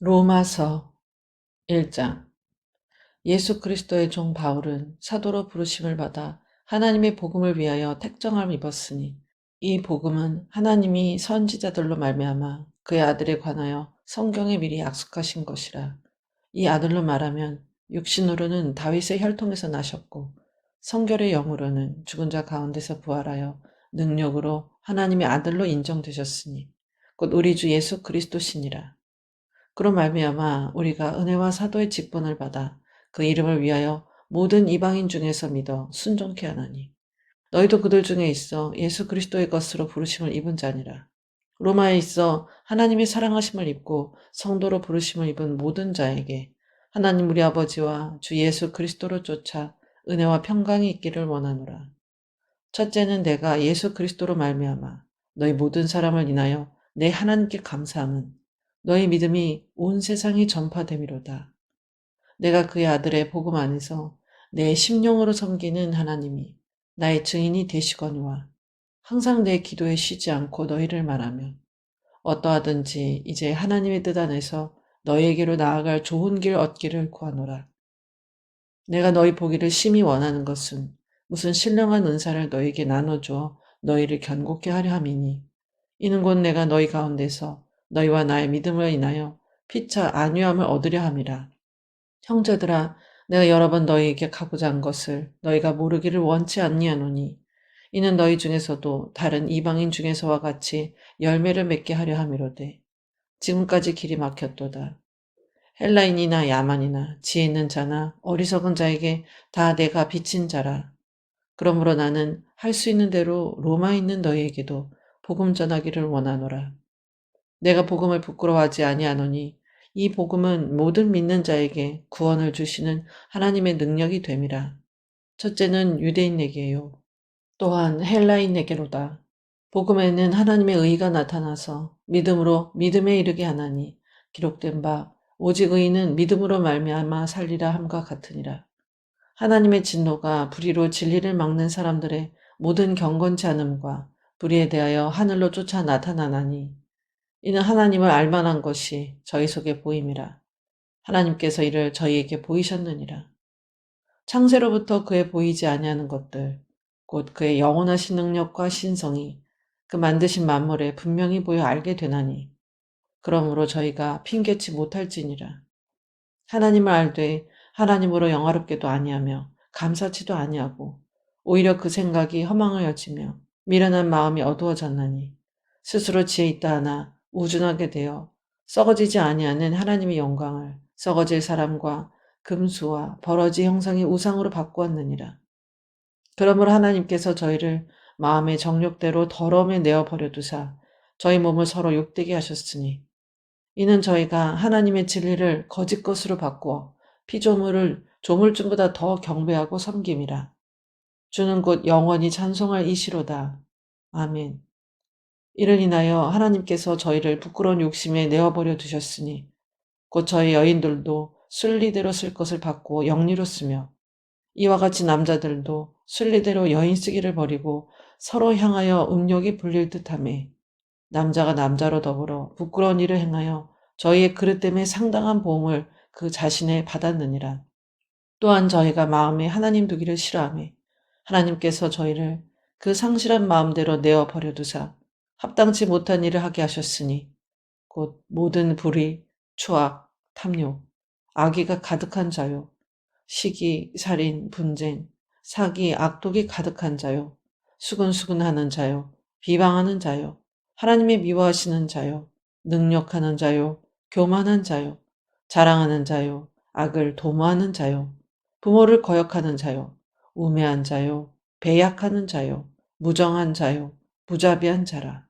로마서 1장. 예수 그리스도의 종 바울은 사도로 부르심을 받아 하나님의 복음을 위하여 택정함을 입었으니 이 복음은 하나님이 선지자들로 말미암아 그의 아들에 관하여 성경에 미리 약속하신 것이라. 이 아들로 말하면 육신으로는 다윗의 혈통에서 나셨고 성결의 영으로는 죽은 자 가운데서 부활하여 능력으로 하나님의 아들로 인정되셨으니 곧 우리 주 예수 그리스도시니라. 그로 말미암아 우리가 은혜와 사도의 직분을 받아 그 이름을 위하여 모든 이방인 중에서 믿어 순종케 하나니 너희도 그들 중에 있어 예수 그리스도의 것으로 부르심을 입은 자니라. 로마에 있어 하나님의 사랑하심을 입고 성도로 부르심을 입은 모든 자에게 하나님 우리 아버지와 주 예수 그리스도로 쫓아 은혜와 평강이 있기를 원하노라. 첫째는 내가 예수 그리스도로 말미암아 너희 모든 사람을 인하여 내 하나님께 감사함은 너희 믿음이 온 세상에 전파됨이로다. 내가 그의 아들의 복음 안에서 내 심령으로 섬기는 하나님이 나의 증인이 되시거니와 항상 내 기도에 쉬지 않고 너희를 말하며 어떠하든지 이제 하나님의 뜻 안에서 너희에게로 나아갈 좋은 길 얻기를 구하노라. 내가 너희 보기를 심히 원하는 것은 무슨 신령한 은사를 너희에게 나눠주어 너희를 견고케 하려 함이니 이는 곧 내가 너희 가운데서 너희와 나의 믿음을 인하여 피차 안위함을 얻으려 함이라. 형제들아, 내가 여러 번 너희에게 가고자 한 것을 너희가 모르기를 원치 아니하노니 이는 너희 중에서도 다른 이방인 중에서와 같이 열매를 맺게 하려 함이로되 지금까지 길이 막혔도다. 헬라인이나 야만이나 지혜 있는 자나 어리석은 자에게 다 내가 비친 자라. 그러므로 나는 할 수 있는 대로 로마에 있는 너희에게도 복음 전하기를 원하노라. 내가 복음을 부끄러워하지 아니하노니 이 복음은 모든 믿는 자에게 구원을 주시는 하나님의 능력이 됨이라. 첫째는 유대인에게요. 또한 헬라인에게로다. 복음에는 하나님의 의가 나타나서 믿음으로 믿음에 이르게 하나니 기록된 바 오직 의인은 믿음으로 말미암아 살리라 함과 같으니라. 하나님의 진노가 불의로 진리를 막는 사람들의 모든 경건치 않음과 불의에 대하여 하늘로 쫓아 나타나나니 이는 하나님을 알만한 것이 저희 속에 보임이라. 하나님께서 이를 저희에게 보이셨느니라. 창세로부터 그의 보이지 아니하는 것들 곧 그의 영원하신 능력과 신성이 그 만드신 만물에 분명히 보여 알게 되나니 그러므로 저희가 핑계치 못할지니라. 하나님을 알되 하나님으로 영화롭게도 아니하며 감사치도 아니하고 오히려 그 생각이 허망을 여지며 미련한 마음이 어두워졌나니 스스로 지혜 있다 하나 우준하게 되어 썩어지지 아니하는 하나님의 영광을 썩어질 사람과 금수와 버러지 형상의 우상으로 바꾸었느니라. 그러므로 하나님께서 저희를 마음의 정욕대로 더러움에 내어버려 두사 저희 몸을 서로 욕되게 하셨으니 이는 저희가 하나님의 진리를 거짓 것으로 바꾸어 피조물을 조물주보다 더 경배하고 섬김이라. 주는 곧 영원히 찬송할 이시로다. 아멘. 이를 인하여 하나님께서 저희를 부끄러운 욕심에 내어버려 두셨으니 곧 저희 여인들도 순리대로 쓸 것을 바꾸어 영리로 쓰며 이와 같이 남자들도 순리대로 여인 쓰기를 버리고 서로 향하여 음욕이 불릴 듯하며 남자가 남자로 더불어 부끄러운 일을 행하여 저희의 그릇 때문에 상당한 보응을 그 자신에 받았느니라. 또한 저희가 마음에 하나님 두기를 싫어하며 하나님께서 저희를 그 상실한 마음대로 내어 버려두사 합당치 못한 일을 하게 하셨으니 곧 모든 불의, 추악, 탐욕, 악의가 가득한 자요. 시기, 살인, 분쟁, 사기, 악독이 가득한 자요. 수근수근하는 자요. 비방하는 자요. 하나님의 미워하시는 자요. 능력하는 자요. 교만한 자요. 자랑하는 자요. 악을 도모하는 자요. 부모를 거역하는 자요. 우매한 자요. 배약하는 자요. 무정한 자요. 무자비한 자라.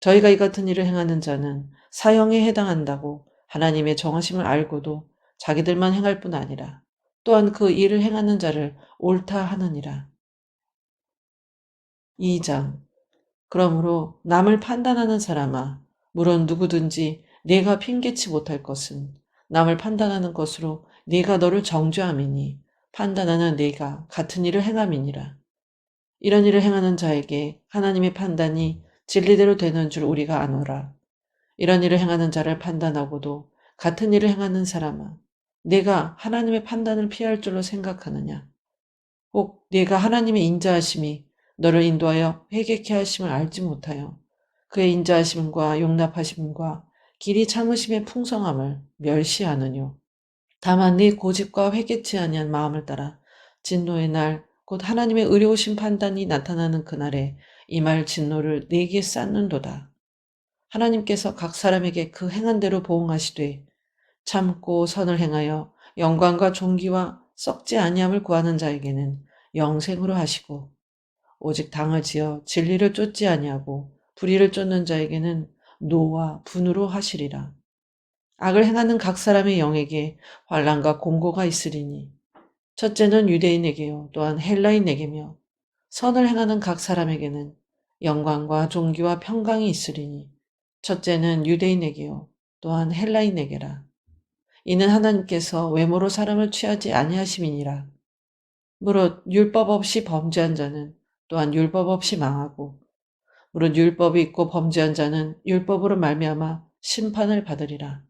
저희가 이 같은 일을 행하는 자는 사형에 해당한다고 하나님의 정하심을 알고도 자기들만 행할 뿐 아니라 또한 그 일을 행하는 자를 옳다 하느니라. 2장. 그러므로 남을 판단하는 사람아, 물론 누구든지 네가 핑계치 못할 것은 남을 판단하는 것으로 네가 너를 정죄함이니 판단하는 네가 같은 일을 행함이니라. 이런 일을 행하는 자에게 하나님의 판단이 진리대로 되는 줄 우리가 아노라. 이런 일을 행하는 자를 판단하고도 같은 일을 행하는 사람아, 내가 하나님의 판단을 피할 줄로 생각하느냐? 혹 네가 하나님의 인자하심이 너를 인도하여 회개케 하심을 알지 못하여 그의 인자하심과 용납하심과 길이 참으심의 풍성함을 멸시하느뇨. 다만 네 고집과 회개치 아니한 마음을 따라 진노의 날 곧 하나님의 의로우신 판단이 나타나는 그날에 임할 진노를 네게 쌓는도다. 하나님께서 각 사람에게 그 행한 대로 보응하시되 참고 선을 행하여 영광과 존귀와 썩지 아니함을 구하는 자에게는 영생으로 하시고 오직 당을 지어 진리를 쫓지 아니하고 불의를 쫓는 자에게는 노와 분으로 하시리라. 악을 행하는 각 사람의 영에게 환난과 공고가 있으리니 첫째는 유대인에게요 또한 헬라인에게며 선을 행하는 각 사람에게는 영광과 존귀와 평강이 있으리니 첫째는 유대인에게요 또한 헬라인에게라. 이는 하나님께서 외모로 사람을 취하지 아니하심이니라. 무릇 율법 없이 범죄한 자는 또한 율법 없이 망하고 무릇 율법이 있고 범죄한 자는 율법으로 말미암아 심판을 받으리라.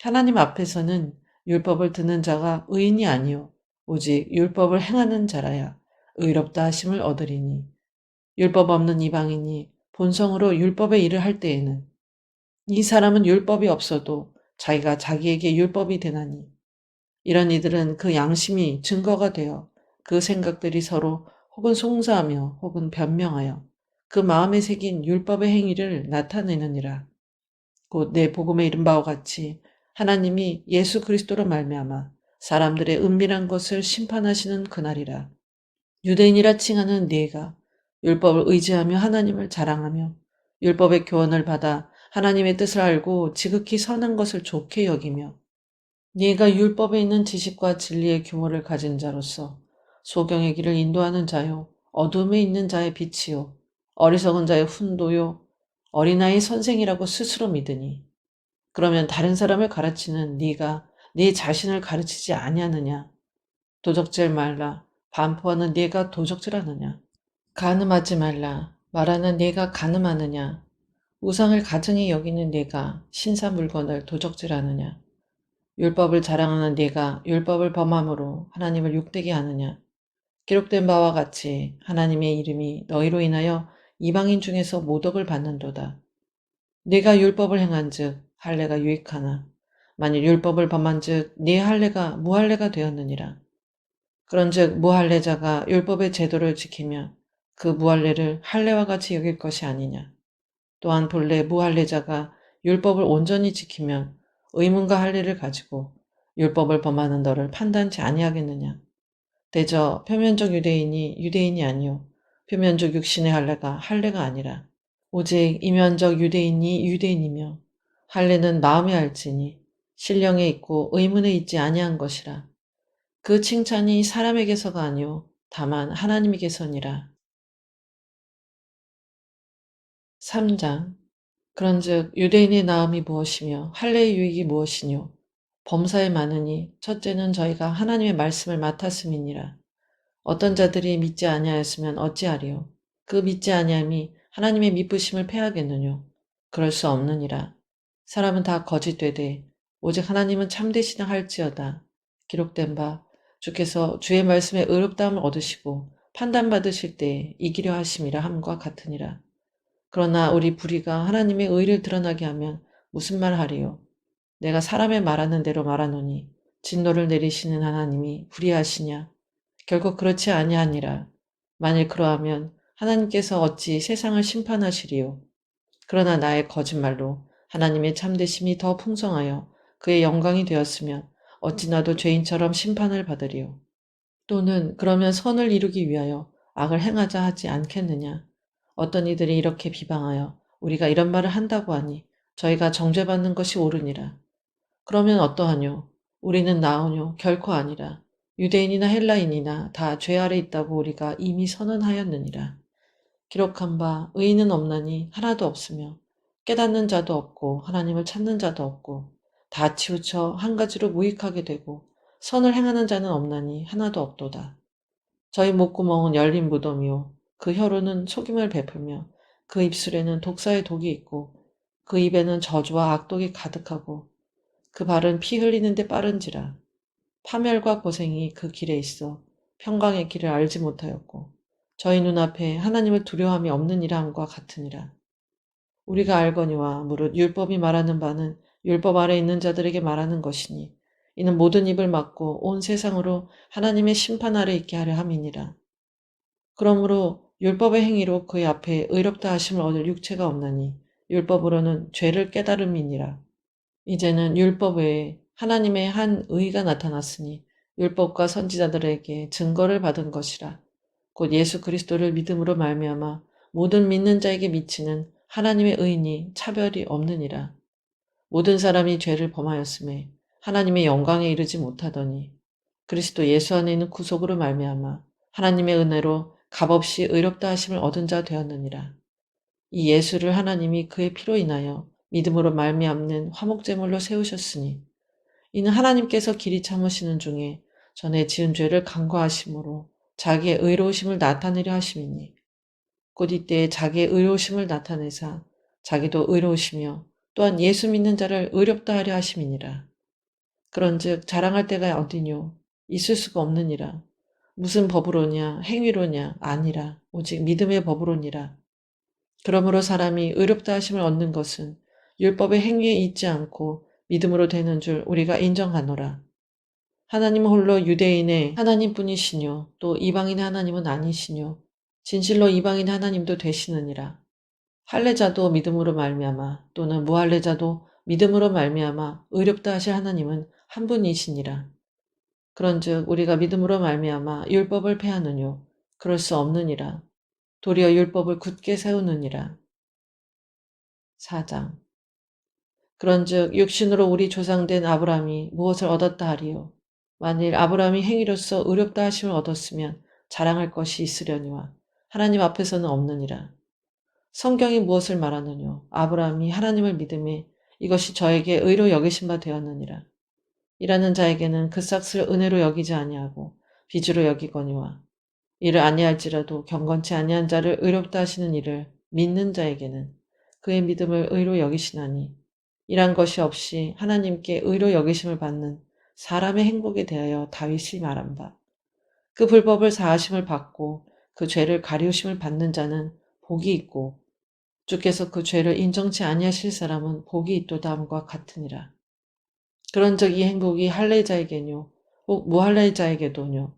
하나님 앞에서는 율법을 듣는 자가 의인이 아니요 오직 율법을 행하는 자라야 의롭다 하심을 얻으리니 율법 없는 이방인이 본성으로 율법의 일을 할 때에는 이 사람은 율법이 없어도 자기가 자기에게 율법이 되나니 이런 이들은 그 양심이 증거가 되어 그 생각들이 서로 혹은 송사하며 혹은 변명하여 그 마음에 새긴 율법의 행위를 나타내느니라. 곧 내 복음에 이른 바와 같이 하나님이 예수 그리스도로 말미암아 사람들의 은밀한 것을 심판하시는 그날이라. 유대인이라 칭하는 네가 율법을 의지하며 하나님을 자랑하며 율법의 교훈을 받아 하나님의 뜻을 알고 지극히 선한 것을 좋게 여기며 네가 율법에 있는 지식과 진리의 규모를 가진 자로서 소경의 길을 인도하는 자요 어둠에 있는 자의 빛이요 어리석은 자의 훈도요 어린아이 선생이라고 스스로 믿으니 그러면 다른 사람을 가르치는 네가 네 자신을 가르치지 아니하느냐? 도적질 말라. 반포하는 네가 도적질하느냐? 간음하지 말라. 말하는 네가 간음하느냐? 우상을 가증히 여기는 네가 신사 물건을 도적질하느냐? 율법을 자랑하는 네가 율법을 범함으로 하나님을 욕되게 하느냐? 기록된 바와 같이 하나님의 이름이 너희로 인하여 이방인 중에서 모독을 받는도다. 네가 율법을 행한즉 할례가 유익하나 만일 율법을 범한즉 네 할례가 무할례가 되었느니라. 그런즉 무할례자가 율법의 제도를 지키며 그 무할례를 할례와 같이 여길 것이 아니냐. 또한 본래 무할례자가 율법을 온전히 지키면 의문과 할례를 가지고 율법을 범하는 너를 판단치 아니하겠느냐. 대저 표면적 유대인이 유대인이 아니요 표면적 육신의 할례가 할례가 아니라 오직 이면적 유대인이 유대인이며 할례는 마음에 알지니 신령에 있고 의문에 있지 아니한 것이라. 그 칭찬이 사람에게서가 아니요 다만 하나님에게서니라. 3장 그런즉 유대인의 나음이 무엇이며 할례의 유익이 무엇이뇨 범사에 많으니 첫째는 저희가 하나님의 말씀을 맡았음이니라. 어떤 자들이 믿지 아니하였으면 어찌하리요 그 믿지 아니함이 하나님의 미쁘심을 패하겠느뇨 그럴 수 없느니라. 사람은 다 거짓되되 오직 하나님은 참되시나 할지어다. 기록된 바 주께서 주의 말씀에 의롭다함을 얻으시고 판단받으실 때에 이기려 하심이라 함과 같으니라. 그러나 우리 불의가 하나님의 의를 드러나게 하면 무슨 말 하리요? 내가 사람의 말하는 대로 말하노니 진노를 내리시는 하나님이 불의하시냐? 결국 그렇지 아니하니라. 만일 그러하면 하나님께서 어찌 세상을 심판하시리요? 그러나 나의 거짓말로 하나님의 참되심이 더 풍성하여 그의 영광이 되었으면 어찌 나도 죄인처럼 심판을 받으리요. 또는 그러면 선을 이루기 위하여 악을 행하자 하지 않겠느냐. 어떤 이들이 이렇게 비방하여 우리가 이런 말을 한다고 하니 저희가 정죄받는 것이 옳으니라. 그러면 어떠하뇨? 우리는 나으뇨? 결코 아니라. 유대인이나 헬라인이나 다 죄 아래 있다고 우리가 이미 선언하였느니라. 기록한 바 의인은 없나니 하나도 없으며 깨닫는 자도 없고 하나님을 찾는 자도 없고 다 치우쳐 한 가지로 무익하게 되고 선을 행하는 자는 없나니 하나도 없도다. 저희 목구멍은 열린 무덤이요 그 혀로는 속임을 베풀며 그 입술에는 독사의 독이 있고 그 입에는 저주와 악독이 가득하고 그 발은 피 흘리는데 빠른지라. 파멸과 고생이 그 길에 있어 평강의 길을 알지 못하였고 저희 눈앞에 하나님을 두려움이 없느니라 함과 같으니라. 우리가 알거니와 무릇 율법이 말하는 바는 율법 아래 있는 자들에게 말하는 것이니 이는 모든 입을 막고 온 세상으로 하나님의 심판 아래 있게 하려 함이니라. 그러므로 율법의 행위로 그의 앞에 의롭다 하심을 얻을 육체가 없나니 율법으로는 죄를 깨달음이니라. 이제는 율법 외에 하나님의 한 의가 나타났으니 율법과 선지자들에게 증거를 받은 것이라. 곧 예수 그리스도를 믿음으로 말미암아 모든 믿는 자에게 미치는 하나님의 의인이 차별이 없느니라. 모든 사람이 죄를 범하였음에 하나님의 영광에 이르지 못하더니 그리스도 예수 안에 있는 구속으로 말미암아 하나님의 은혜로 값없이 의롭다 하심을 얻은 자 되었느니라. 이 예수를 하나님이 그의 피로 인하여 믿음으로 말미암는 화목제물로 세우셨으니 이는 하나님께서 길이 참으시는 중에 전에 지은 죄를 간과하심으로 자기의 의로우심을 나타내려 하심이니 곧 이때에 자기의 의로우심을 나타내사 자기도 의로우시며 또한 예수 믿는 자를 의롭다 하려 하심이니라. 그런즉 자랑할 때가 어디뇨? 있을 수가 없느니라. 무슨 법으로냐 행위로냐 아니라 오직 믿음의 법으로니라. 그러므로 사람이 의롭다 하심을 얻는 것은 율법의 행위에 있지 않고 믿음으로 되는 줄 우리가 인정하노라. 하나님은 홀로 유대인의 하나님뿐이시뇨 또 이방인의 하나님은 아니시뇨 진실로 이방인의 하나님도 되시느니라. 할례자도 믿음으로 말미암아 또는 무할례자도 믿음으로 말미암아 의롭다 하실 하나님은 한 분이시니라. 그런즉 우리가 믿음으로 말미암아 율법을 폐하느뇨 그럴 수 없느니라. 도리어 율법을 굳게 세우느니라. 4장. 그런즉 육신으로 우리 조상된 아브라함이 무엇을 얻었다 하리요. 만일 아브라함이 행위로서 의롭다 하심을 얻었으면 자랑할 것이 있으려니와 하나님 앞에서는 없느니라. 성경이 무엇을 말하느뇨. 아브라함이 하나님을 믿음에 이것이 저에게 의로 여기신 바 되었느니라. 일하는 자에게는 그 삭을 은혜로 여기지 아니하고 빚으로 여기거니와 이를 아니할지라도 경건치 아니한 자를 의롭다 하시는 이를 믿는 자에게는 그의 믿음을 의로 여기시나니 이란 것이 없이 하나님께 의로 여기심을 받는 사람의 행복에 대하여 다윗이 말한 바 그 불법을 사하심을 받고 그 죄를 가리우심을 받는 자는 복이 있고 주께서 그 죄를 인정치 아니하실 사람은 복이 있도다 함과 같으니라. 그런즉 이 행복이 할례자에게뇨 혹 무할례자에게도뇨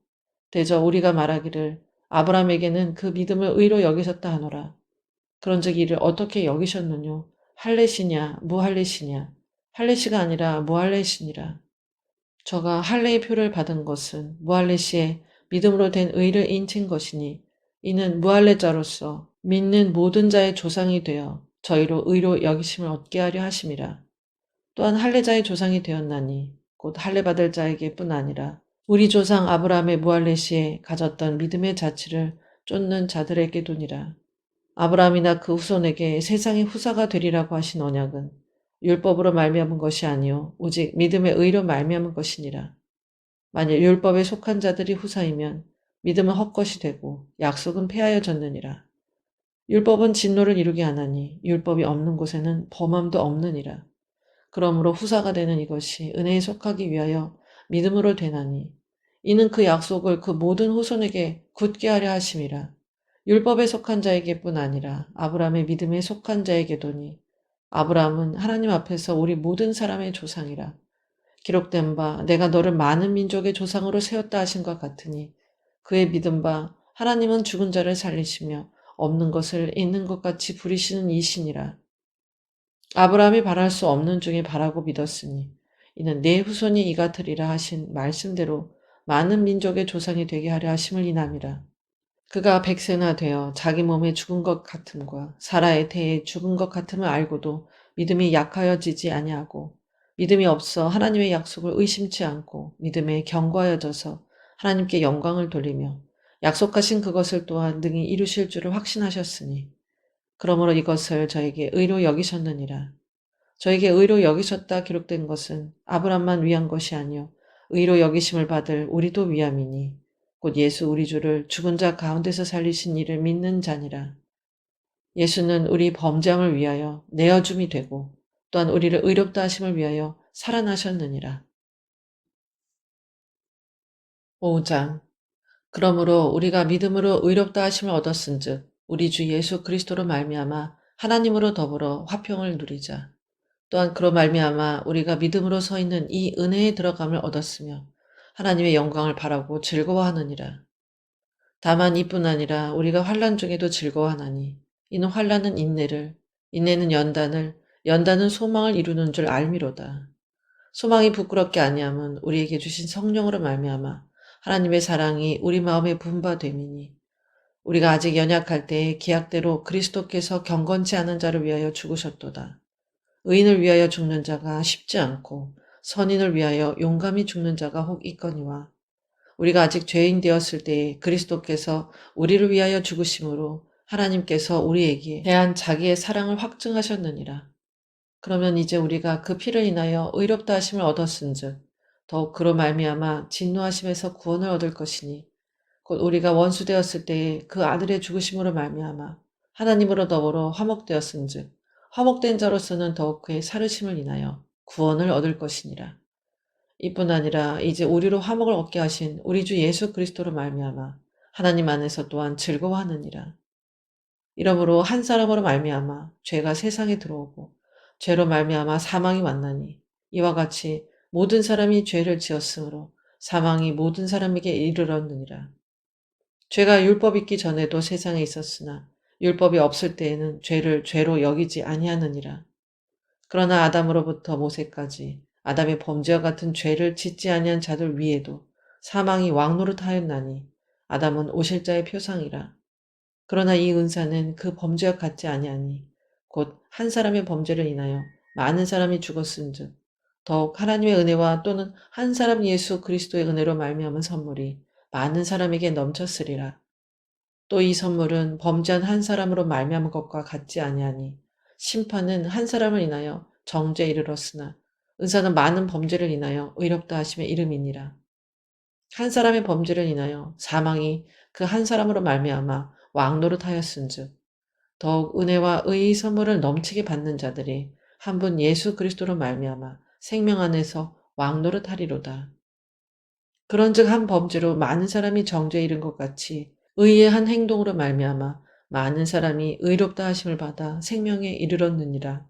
대저 우리가 말하기를 아브라함에게는 그 믿음을 의로 여기셨다 하노라. 그런즉 이를 어떻게 여기셨느뇨? 할례시냐 무할례시냐? 할례시가 아니라 무할례시니라. 저가 할례의 표를 받은 것은 무할례시에 믿음으로 된 의를 인친 것이니 이는 무할례자로서 믿는 모든 자의 조상이 되어 저희로 의로 여기심을 얻게 하려 하심이라. 또한 할례자의 조상이 되었나니 곧 할례 받을 자에게 뿐 아니라 우리 조상 아브라함의 무할례시에 가졌던 믿음의 자취를 쫓는 자들에게도니라. 아브라함이나 그 후손에게 세상의 후사가 되리라고 하신 언약은 율법으로 말미암은 것이 아니요 오직 믿음의 의로 말미암은 것이니라. 만일 율법에 속한 자들이 후사이면 믿음은 헛것이 되고 약속은 폐하여졌느니라. 율법은 진노를 이루게 하나니 율법이 없는 곳에는 범함도 없느니라. 그러므로 후사가 되는 이것이 은혜에 속하기 위하여 믿음으로 되나니 이는 그 약속을 그 모든 후손에게 굳게 하려 하심이라. 율법에 속한 자에게뿐 아니라 아브라함의 믿음에 속한 자에게도니 아브라함은 하나님 앞에서 우리 모든 사람의 조상이라. 기록된 바 내가 너를 많은 민족의 조상으로 세웠다 하신 것 같으니 그의 믿은 바 하나님은 죽은 자를 살리시며 없는 것을 있는 것 같이 부리시는 이시니라. 아브라함이 바랄 수 없는 중에 바라고 믿었으니 이는 내 후손이 이 같으리라 하신 말씀대로 많은 민족의 조상이 되게 하려 하심을 인함이라. 그가 백세나 되어 자기 몸에 죽은 것 같음과 사라의 태에 죽은 것 같음을 알고도 믿음이 약하여지지 아니하고 믿음이 없어 하나님의 약속을 의심치 않고 믿음에 견고하여져서 하나님께 영광을 돌리며 약속하신 그것을 또한 능히 이루실 줄을 확신하셨으니 그러므로 이것을 저에게 의로 여기셨느니라. 저에게 의로 여기셨다 기록된 것은 아브람만 위한 것이 아니요 의로 여기심을 받을 우리도 위함이니 곧 예수 우리 주를 죽은 자 가운데서 살리신 이를 믿는 자니라. 예수는 우리 범죄함을 위하여 내어줌이 되고 또한 우리를 의롭다 하심을 위하여 살아나셨느니라. 5장. 그러므로 우리가 믿음으로 의롭다 하심을 얻었은즉 우리 주 예수 그리스도로 말미암아 하나님으로 더불어 화평을 누리자. 또한 그로 말미암아 우리가 믿음으로 서 있는 이 은혜에 들어감을 얻었으며 하나님의 영광을 바라고 즐거워하느니라. 다만 이뿐 아니라 우리가 환난 중에도 즐거워하나니 이는 환난은 인내를, 인내는 연단을, 연단은 소망을 이루는 줄 알미로다. 소망이 부끄럽게 아니함은 우리에게 주신 성령으로 말미암아 하나님의 사랑이 우리 마음에 분바됨이니 우리가 아직 연약할 때에 기약대로 그리스도께서 경건치 않은 자를 위하여 죽으셨도다. 의인을 위하여 죽는 자가 쉽지 않고 선인을 위하여 용감히 죽는 자가 혹 있거니와 우리가 아직 죄인 되었을 때에 그리스도께서 우리를 위하여 죽으심으로 하나님께서 우리에게 대한 자기의 사랑을 확증하셨느니라. 그러면 이제 우리가 그 피를 인하여 의롭다 하심을 얻었은즉 더욱 그로 말미암아 진노하심에서 구원을 얻을 것이니 곧 우리가 원수 되었을 때에 그 아들의 죽으심으로 말미암아 하나님으로 더불어 화목되었은즉 화목된 자로서는 더욱 그의 살으심을 인하여 구원을 얻을 것이니라. 이뿐 아니라 이제 우리로 화목을 얻게 하신 우리 주 예수 그리스도로 말미암아 하나님 안에서 또한 즐거워하느니라. 이러므로 한 사람으로 말미암아 죄가 세상에 들어오고 죄로 말미암아 사망이 왔나니 이와 같이 모든 사람이 죄를 지었으므로 사망이 모든 사람에게 이르렀느니라. 죄가 율법 있기 전에도 세상에 있었으나 율법이 없을 때에는 죄를 죄로 여기지 아니하느니라. 그러나 아담으로부터 모세까지 아담의 범죄와 같은 죄를 짓지 아니한 자들 위에도 사망이 왕노릇하였나니 아담은 오실자의 표상이라. 그러나 이 은사는 그 범죄와 같지 아니하니 곧 한 사람의 범죄를 인하여 많은 사람이 죽었은즉 더욱 하나님의 은혜와 또는 한 사람 예수 그리스도의 은혜로 말미암은 선물이 많은 사람에게 넘쳤으리라. 또 이 선물은 범죄한 한 사람으로 말미암은 것과 같지 아니하니 심판은 한 사람을 인하여 정죄에 이르렀으나 은사는 많은 범죄를 인하여 의롭다 하심의 이름이니라. 한 사람의 범죄를 인하여 사망이 그 한 사람으로 말미암아 왕노릇하였은즉 더욱 은혜와 의의 선물을 넘치게 받는 자들이 한 분 예수 그리스도로 말미암아 생명 안에서 왕노릇하리로다. 그런즉 한 범죄로 많은 사람이 정죄에 이른 것 같이 의의 한 행동으로 말미암아 많은 사람이 의롭다 하심을 받아 생명에 이르렀느니라.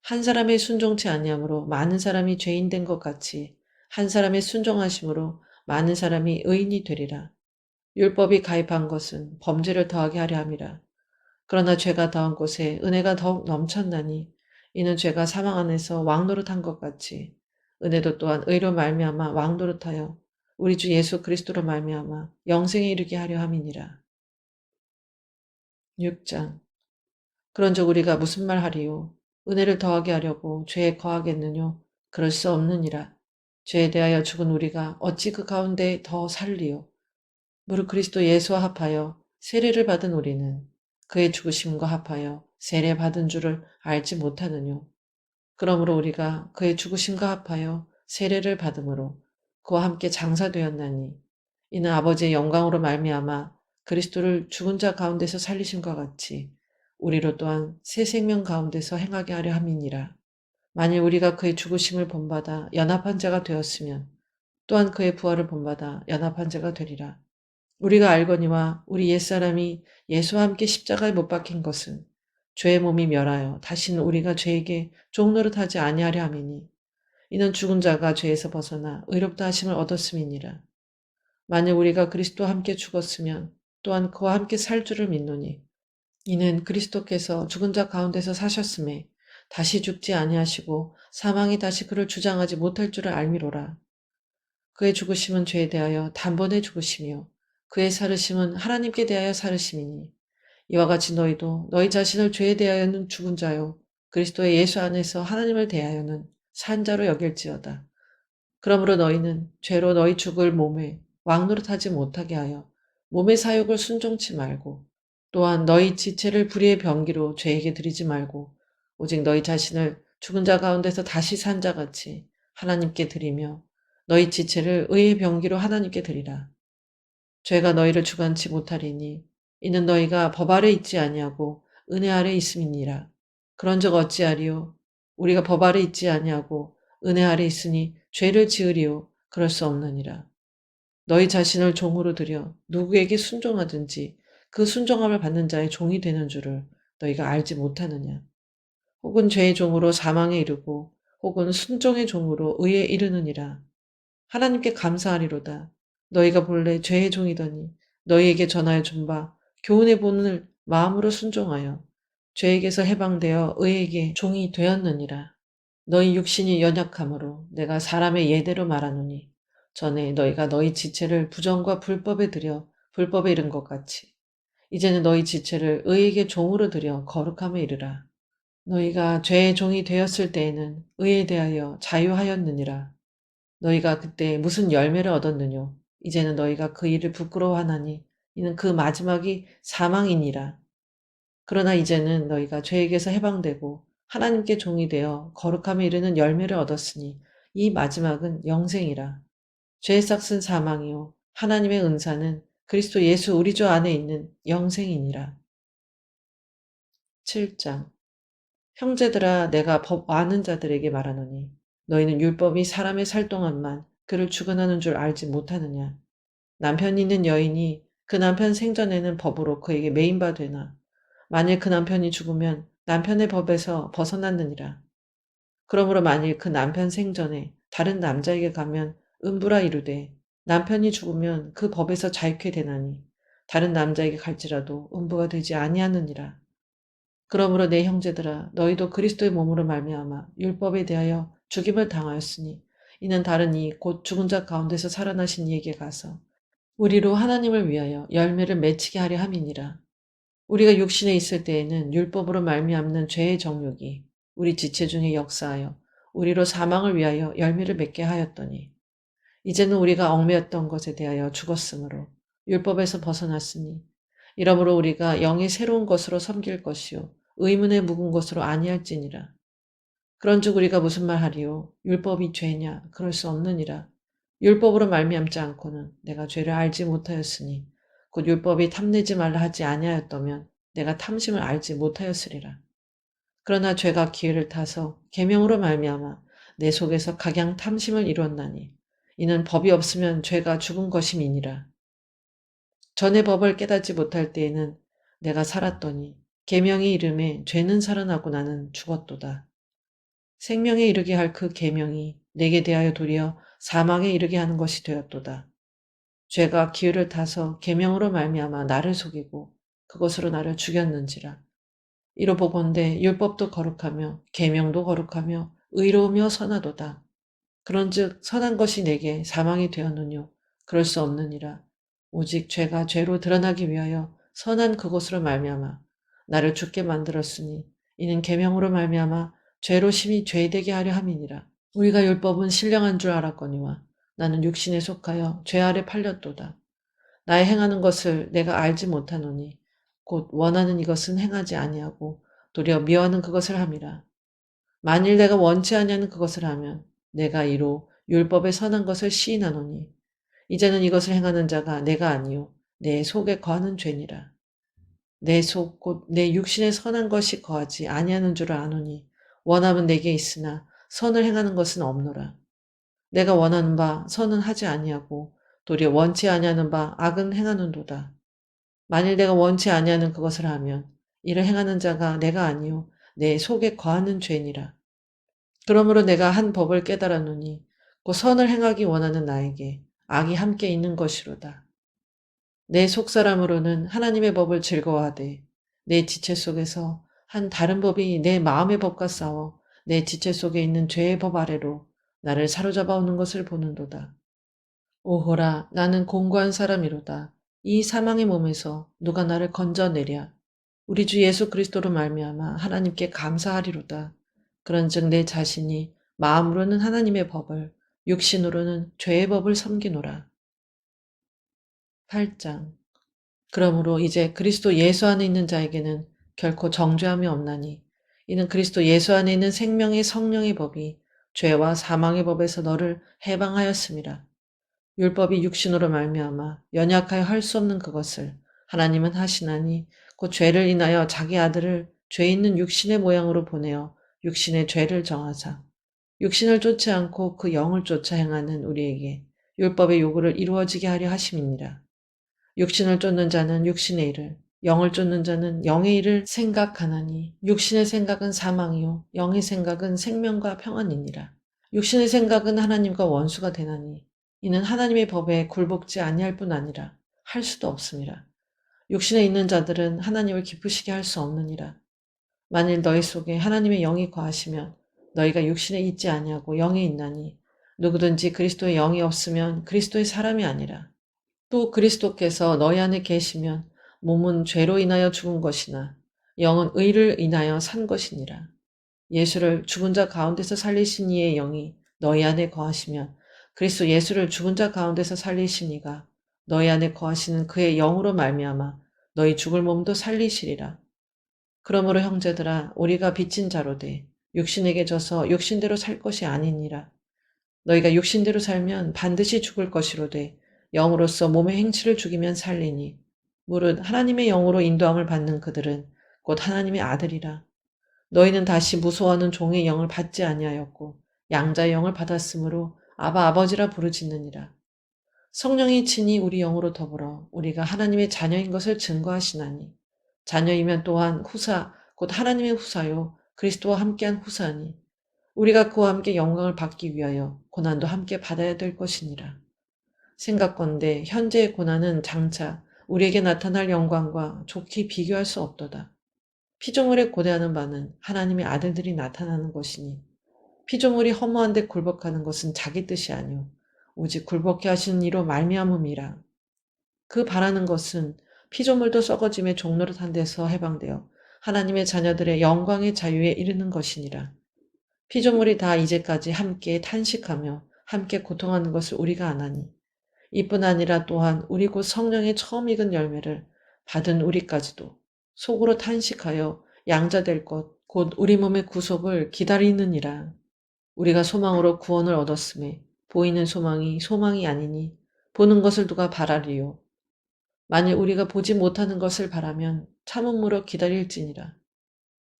한 사람의 순종치 아니함으로 많은 사람이 죄인 된 것 같이 한 사람의 순종하심으로 많은 사람이 의인이 되리라. 율법이 가입한 것은 범죄를 더하게 하려 함이라. 그러나 죄가 더한 곳에 은혜가 더욱 넘쳤나니 이는 죄가 사망 안에서 왕노릇한 것 같이 은혜도 또한 의로 말미암아 왕노릇하여 우리 주 예수 그리스도로 말미암아 영생에 이르게 하려 함이니라. 6장. 그런즉 우리가 무슨 말 하리요? 은혜를 더하게 하려고 죄에 거하겠느뇨? 그럴 수 없느니라. 죄에 대하여 죽은 우리가 어찌 그 가운데 더 살리요? 무릇 그리스도 예수와 합하여 세례를 받은 우리는 그의 죽으심과 합하여 세례 받은 줄을 알지 못하느뇨? 그러므로 우리가 그의 죽으심과 합하여 세례를 받음으로 그와 함께 장사되었나니 이는 아버지의 영광으로 말미암아 그리스도를 죽은 자 가운데서 살리심과 같이 우리로 또한 새 생명 가운데서 행하게 하려 함이니라. 만일 우리가 그의 죽으심을 본받아 연합한 자가 되었으면 또한 그의 부활을 본받아 연합한 자가 되리라. 우리가 알거니와 우리 옛사람이 예수와 함께 십자가에 못 박힌 것은 죄의 몸이 멸하여 다시는 우리가 죄에게 종노릇하지 아니하려 함이니 이는 죽은 자가 죄에서 벗어나 의롭다 하심을 얻었음이니라. 만일 우리가 그리스도와 함께 죽었으면 또한 그와 함께 살 줄을 믿노니 이는 그리스도께서 죽은 자 가운데서 사셨음에 다시 죽지 아니하시고 사망이 다시 그를 주장하지 못할 줄을 알미로라. 그의 죽으심은 죄에 대하여 단번에 죽으시며 그의 살으심은 하나님께 대하여 살으심이니 이와 같이 너희도 너희 자신을 죄에 대하여는 죽은 자요 그리스도의 예수 안에서 하나님을 대하여는 산 자로 여길지어다. 그러므로 너희는 죄로 너희 죽을 몸에 왕노릇하지 못하게 하여 몸의 사욕을 순종치 말고 또한 너희 지체를 불의의 병기로 죄에게 드리지 말고 오직 너희 자신을 죽은 자 가운데서 다시 산 자같이 하나님께 드리며 너희 지체를 의의 병기로 하나님께 드리라. 죄가 너희를 주관치 못하리니 이는 너희가 법 아래 있지 아니하고 은혜 아래 있음이니라. 그런즉 어찌하리요? 우리가 법 아래 있지 아니하고 은혜 아래 있으니 죄를 지으리요 그럴 수 없느니라. 너희 자신을 종으로 들여 누구에게 순종하든지 그 순종함을 받는 자의 종이 되는 줄을 너희가 알지 못하느냐. 혹은 죄의 종으로 사망에 이르고 혹은 순종의 종으로 의에 이르느니라. 하나님께 감사하리로다. 너희가 본래 죄의 종이더니 너희에게 전하여 준 바 교훈의 본을 마음으로 순종하여 죄에게서 해방되어 의에게 종이 되었느니라. 너희 육신이 연약함으로 내가 사람의 예대로 말하노니 전에 너희가 너희 지체를 부정과 불법에 들여 불법에 이른 것 같이 이제는 너희 지체를 의에게 종으로 들여 거룩함에 이르라. 너희가 죄의 종이 되었을 때에는 의에 대하여 자유하였느니라. 너희가 그때 무슨 열매를 얻었느뇨? 이제는 너희가 그 일을 부끄러워하나니 이는 그 마지막이 사망이니라. 그러나 이제는 너희가 죄에게서 해방되고 하나님께 종이 되어 거룩함에 이르는 열매를 얻었으니 이 마지막은 영생이라. 죄의 싹은 사망이요 하나님의 은사는 그리스도 예수 우리 주 안에 있는 영생이니라. 7장 형제들아 내가 법 아는 자들에게 말하노니 너희는 율법이 사람의 살 동안만 그를 주관하는 줄 알지 못하느냐. 남편이 있는 여인이 그 남편 생전에는 법으로 그에게 매인바 되나 만일 그 남편이 죽으면 남편의 법에서 벗어났느니라. 그러므로 만일 그 남편 생전에 다른 남자에게 가면 음부라 이르되 남편이 죽으면 그 법에서 자유케 되나니 다른 남자에게 갈지라도 음부가 되지 아니하느니라. 그러므로 내 형제들아 너희도 그리스도의 몸으로 말미암아 율법에 대하여 죽임을 당하였으니 이는 다른 이 곧 죽은 자 가운데서 살아나신 이에게 가서 우리로 하나님을 위하여 열매를 맺히게 하려 함이니라. 우리가 육신에 있을 때에는 율법으로 말미암는 죄의 정욕이 우리 지체 중에 역사하여 우리로 사망을 위하여 열매를 맺게 하였더니 이제는 우리가 얽매였던 것에 대하여 죽었으므로 율법에서 벗어났으니 이러므로 우리가 영의 새로운 것으로 섬길 것이요 의문에 묵은 것으로 아니할지니라. 그런즉 우리가 무슨 말하리요? 율법이 죄냐? 그럴 수 없느니라. 율법으로 말미암지 않고는 내가 죄를 알지 못하였으니 곧 율법이 탐내지 말라 하지 아니하였다면 내가 탐심을 알지 못하였으리라. 그러나 죄가 기회를 타서 계명으로 말미암아 내 속에서 각양 탐심을 이루었나니 이는 법이 없으면 죄가 죽은 것임이니라. 전에 법을 깨닫지 못할 때에는 내가 살았더니 계명이 이름에 죄는 살아나고 나는 죽었도다. 생명에 이르게 할 그 계명이 내게 대하여 도리어 사망에 이르게 하는 것이 되었도다. 죄가 기회를 타서 계명으로 말미암아 나를 속이고 그것으로 나를 죽였는지라. 이로 보건대 율법도 거룩하며 계명도 거룩하며 의로우며 선하도다. 그런즉 선한 것이 내게 사망이 되었느뇨 그럴 수 없느니라. 오직 죄가 죄로 드러나기 위하여 선한 그것으로 말미암아 나를 죽게 만들었으니 이는 계명으로 말미암아 죄로 심히 죄되게 하려 함이니라. 우리가 율법은 신령한 줄 알았거니와 나는 육신에 속하여 죄 아래 팔렸도다. 나의 행하는 것을 내가 알지 못하노니 곧 원하는 이것은 행하지 아니하고 도리어 미워하는 그것을 함이라. 만일 내가 원치 아니하는 그것을 하면 내가 이로 율법에 선한 것을 시인하노니 이제는 이것을 행하는 자가 내가 아니요 내 속에 거하는 죄니라. 내 속 곧 내 육신에 선한 것이 거하지 아니하는 줄을 아노니 원함은 내게 있으나 선을 행하는 것은 없노라. 내가 원하는 바 선은 하지 아니하고 도리어 원치 아니하는 바 악은 행하는도다. 만일 내가 원치 아니하는 그것을 하면 이를 행하는 자가 내가 아니요 내 속에 거하는 죄니라. 그러므로 내가 한 법을 깨달았노니 곧 선을 행하기 원하는 나에게 악이 함께 있는 것이로다. 내 속사람으로는 하나님의 법을 즐거워하되 내 지체 속에서 한 다른 법이 내 마음의 법과 싸워 내 지체 속에 있는 죄의 법 아래로 나를 사로잡아 오는 것을 보는도다. 오호라 나는 공고한 사람이로다. 이 사망의 몸에서 누가 나를 건져내랴. 우리 주 예수 그리스도로 말미암아 하나님께 감사하리로다. 그런즉 내 자신이 마음으로는 하나님의 법을 육신으로는 죄의 법을 섬기노라. 8장 그러므로 이제 그리스도 예수 안에 있는 자에게는 결코 정죄함이 없나니 이는 그리스도 예수 안에 있는 생명의 성령의 법이 죄와 사망의 법에서 너를 해방하였음이라. 율법이 육신으로 말미암아 연약하여 할 수 없는 그것을 하나님은 하시나니 곧 죄를 인하여 자기 아들을 죄 있는 육신의 모양으로 보내어 육신의 죄를 정하사 육신을 쫓지 않고 그 영을 쫓아 행하는 우리에게 율법의 요구를 이루어지게 하려 하심이니라. 육신을 쫓는 자는 육신의 일을, 영을 쫓는 자는 영의 일을 생각하나니 육신의 생각은 사망이요 영의 생각은 생명과 평안이니라. 육신의 생각은 하나님과 원수가 되나니 이는 하나님의 법에 굴복지 아니할 뿐 아니라 할 수도 없음이라. 육신에 있는 자들은 하나님을 기쁘시게 할 수 없느니라. 만일 너희 속에 하나님의 영이 거하시면 너희가 육신에 있지 아니하고 영에 있나니 누구든지 그리스도의 영이 없으면 그리스도의 사람이 아니라. 또 그리스도께서 너희 안에 계시면 몸은 죄로 인하여 죽은 것이나 영은 의를 인하여 산 것이니라. 예수를 죽은 자 가운데서 살리신 이의 영이 너희 안에 거하시면 그리스도 예수를 죽은 자 가운데서 살리신 이가 너희 안에 거하시는 그의 영으로 말미암아 너희 죽을 몸도 살리시리라. 그러므로 형제들아 우리가 빚진 자로 돼 육신에게 져서 육신대로 살 것이 아니니라. 너희가 육신대로 살면 반드시 죽을 것이로되 영으로서 몸의 행치를 죽이면 살리니 무릇 하나님의 영으로 인도함을 받는 그들은 곧 하나님의 아들이라. 너희는 다시 무소하는 종의 영을 받지 아니하였고 양자의 영을 받았으므로 아바 아버지라 부르짖느니라. 성령이 친히 우리 영으로 더불어 우리가 하나님의 자녀인 것을 증거하시나니 자녀이면 또한 후사 곧 하나님의 후사요 그리스도와 함께한 후사니 우리가 그와 함께 영광을 받기 위하여 고난도 함께 받아야 될 것이니라. 생각건대 현재의 고난은 장차 우리에게 나타날 영광과 좋게 비교할 수 없도다. 피조물에 고대하는 바는 하나님의 아들들이 나타나는 것이니 피조물이 허무한 데 굴복하는 것은 자기 뜻이 아니오 오직 굴복해 하시는 이로 말미암음이라. 그 바라는 것은 피조물도 썩어짐의 종노릇한 데서 해방되어 하나님의 자녀들의 영광의 자유에 이르는 것이니라. 피조물이 다 이제까지 함께 탄식하며 함께 고통하는 것을 우리가 아나니 이뿐 아니라 또한 우리 곧 성령의 처음 익은 열매를 받은 우리까지도 속으로 탄식하여 양자될 것 곧 우리 몸의 구속을 기다리느니라. 우리가 소망으로 구원을 얻었음에 보이는 소망이 소망이 아니니 보는 것을 누가 바라리요. 만일 우리가 보지 못하는 것을 바라면 참음으로 기다릴지니라.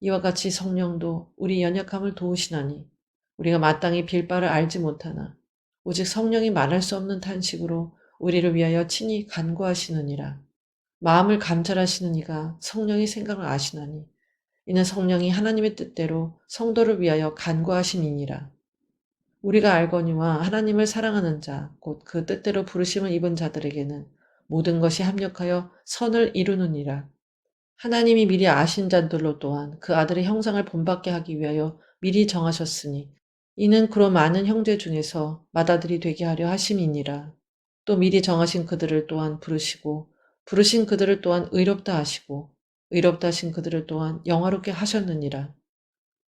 이와 같이 성령도 우리 연약함을 도우시나니 우리가 마땅히 빌 바를 알지 못하나 오직 성령이 말할 수 없는 탄식으로 우리를 위하여 친히 간구하시느니라. 마음을 감찰하시는 이가 성령의 생각을 아시나니 이는 성령이 하나님의 뜻대로 성도를 위하여 간구하시니니라. 우리가 알거니와 하나님을 사랑하는 자 곧 그 뜻대로 부르심을 입은 자들에게는 모든 것이 합력하여 선을 이루느니라. 하나님이 미리 아신 자들로 또한 그 아들의 형상을 본받게 하기 위하여 미리 정하셨으니 이는 그로 많은 형제 중에서 맏아들이 되게 하려 하심이니라. 또 미리 정하신 그들을 또한 부르시고 부르신 그들을 또한 의롭다 하시고 의롭다 하신 그들을 또한 영화롭게 하셨느니라.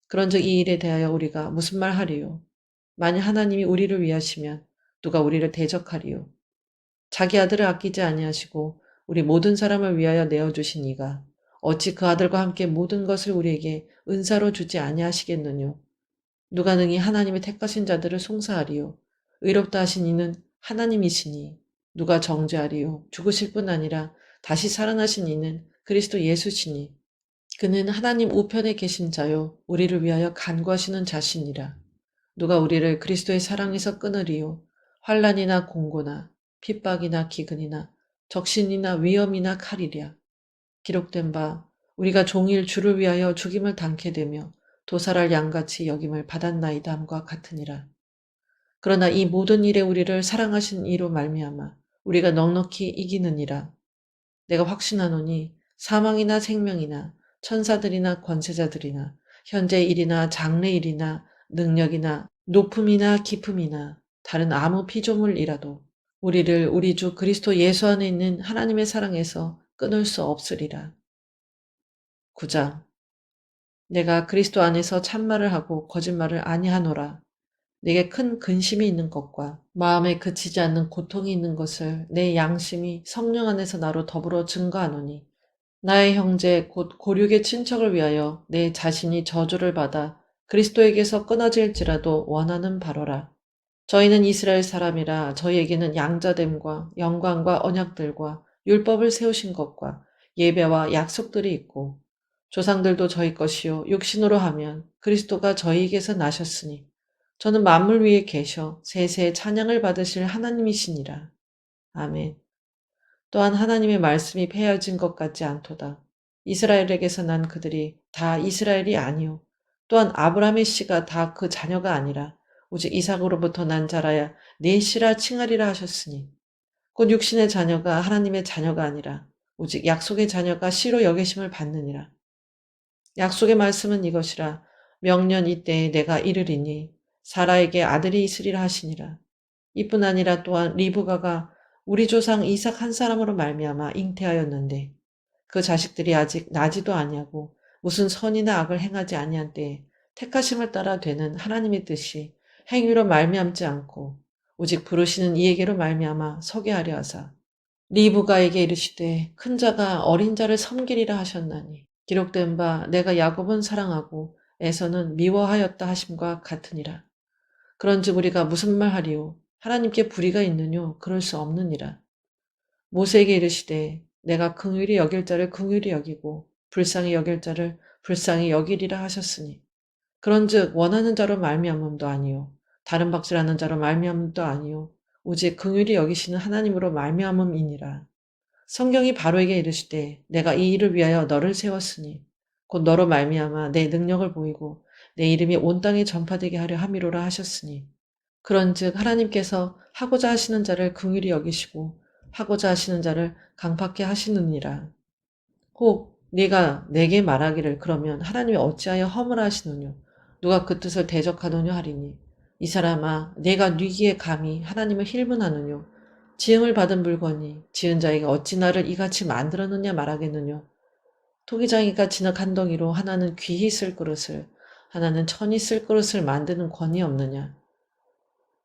그런즉 이 일에 대하여 우리가 무슨 말 하리요? 만일 하나님이 우리를 위하시면 누가 우리를 대적하리요? 자기 아들을 아끼지 아니하시고 우리 모든 사람을 위하여 내어주신 이가 어찌 그 아들과 함께 모든 것을 우리에게 은사로 주지 아니하시겠느뇨? 누가 능히 하나님의 택하신 자들을 송사하리요? 의롭다 하신 이는 하나님이시니 누가 정죄하리요? 죽으실 뿐 아니라 다시 살아나신 이는 그리스도 예수시니 그는 하나님 우편에 계신 자요 우리를 위하여 간구하시는 자시니라. 누가 우리를 그리스도의 사랑에서 끊으리요? 환난이나 공고나 핍박이나 기근이나 적신이나 위험이나 칼이랴. 기록된 바 우리가 종일 주를 위하여 죽임을 당케 되며 도살할 양같이 여김을 받았나이다 함과 같으니라. 그러나 이 모든 일에 우리를 사랑하신 이로 말미암아 우리가 넉넉히 이기느니라. 내가 확신하노니 사망이나 생명이나 천사들이나 권세자들이나 현재 일이나 장래 일이나 능력이나 높음이나 깊음이나 다른 아무 피조물이라도 우리를 우리 주 그리스도 예수 안에 있는 하나님의 사랑에서 끊을 수 없으리라. 9장 내가 그리스도 안에서 참말을 하고 거짓말을 아니하노라. 내게 큰 근심이 있는 것과 마음에 그치지 않는 고통이 있는 것을 내 양심이 성령 안에서 나로 더불어 증거하노니 나의 형제 곧 고륙의 친척을 위하여 내 자신이 저주를 받아 그리스도에게서 끊어질지라도 원하는 바로라. 저희는 이스라엘 사람이라 저희에게는 양자됨과 영광과 언약들과 율법을 세우신 것과 예배와 약속들이 있고 조상들도 저희 것이요 육신으로 하면 그리스도가 저희에게서 나셨으니 저는 만물 위에 계셔 세세의 찬양을 받으실 하나님이시니라. 아멘. 또한 하나님의 말씀이 폐하여진 것 같지 않도다. 이스라엘에게서 난 그들이 다 이스라엘이 아니요 또한 아브라함의 씨가 다 그 자녀가 아니라 오직 이삭으로부터 난 자라야 내 씨라 칭하리라 하셨으니 곧 육신의 자녀가 하나님의 자녀가 아니라 오직 약속의 자녀가 씨로 여기심을 받느니라. 약속의 말씀은 이것이라. 명년 이때에 내가 이르리니 사라에게 아들이 있으리라 하시니라. 이뿐 아니라 또한 리브가가 우리 조상 이삭 한 사람으로 말미암아 잉태하였는데 그 자식들이 아직 나지도 아니하고 무슨 선이나 악을 행하지 아니한 때에 택하심을 따라 되는 하나님의 뜻이 행위로 말미암지 않고 오직 부르시는 이에게로 말미암아 서게 하려 하사 리브가에게 이르시되 큰 자가 어린 자를 섬기리라 하셨나니 기록된 바 내가 야곱은 사랑하고 에서는 미워하였다 하심과 같으니라. 그런즉 우리가 무슨 말 하리요 하나님께 불의가 있느뇨 그럴 수 없느니라. 모세에게 이르시되 내가 긍휼히 여길 자를 긍휼히 여기고 불쌍히 여길 자를 불쌍히 여기리라 하셨으니 그런즉 원하는 자로 말미암음도 아니요 다른 박질하는 자로 말미암음도 아니요 오직 긍휼히 여기시는 하나님으로 말미암음이니라. 성경이 바로에게 이르시되 내가 이 일을 위하여 너를 세웠으니 곧 너로 말미암아 내 능력을 보이고 내 이름이 온 땅에 전파되게 하려 함이로라 하셨으니 그런즉 하나님께서 하고자 하시는 자를 긍휼히 여기시고 하고자 하시는 자를 강팍케 하시느니라. 혹 네가 내게 말하기를 그러면 하나님이 어찌하여 허물하시느뇨 누가 그 뜻을 대적하느뇨 하리니 이 사람아 내가 뉘기에 감히 하나님을 힐문하느뇨 지음을 받은 물건이 지은 자에게 어찌 나를 이같이 만들었느냐 말하겠느뇨 토기장이가 진흙 한 덩이로 하나는 귀히 쓸 그릇을 하나는 천히 쓸 그릇을 만드는 권이 없느냐.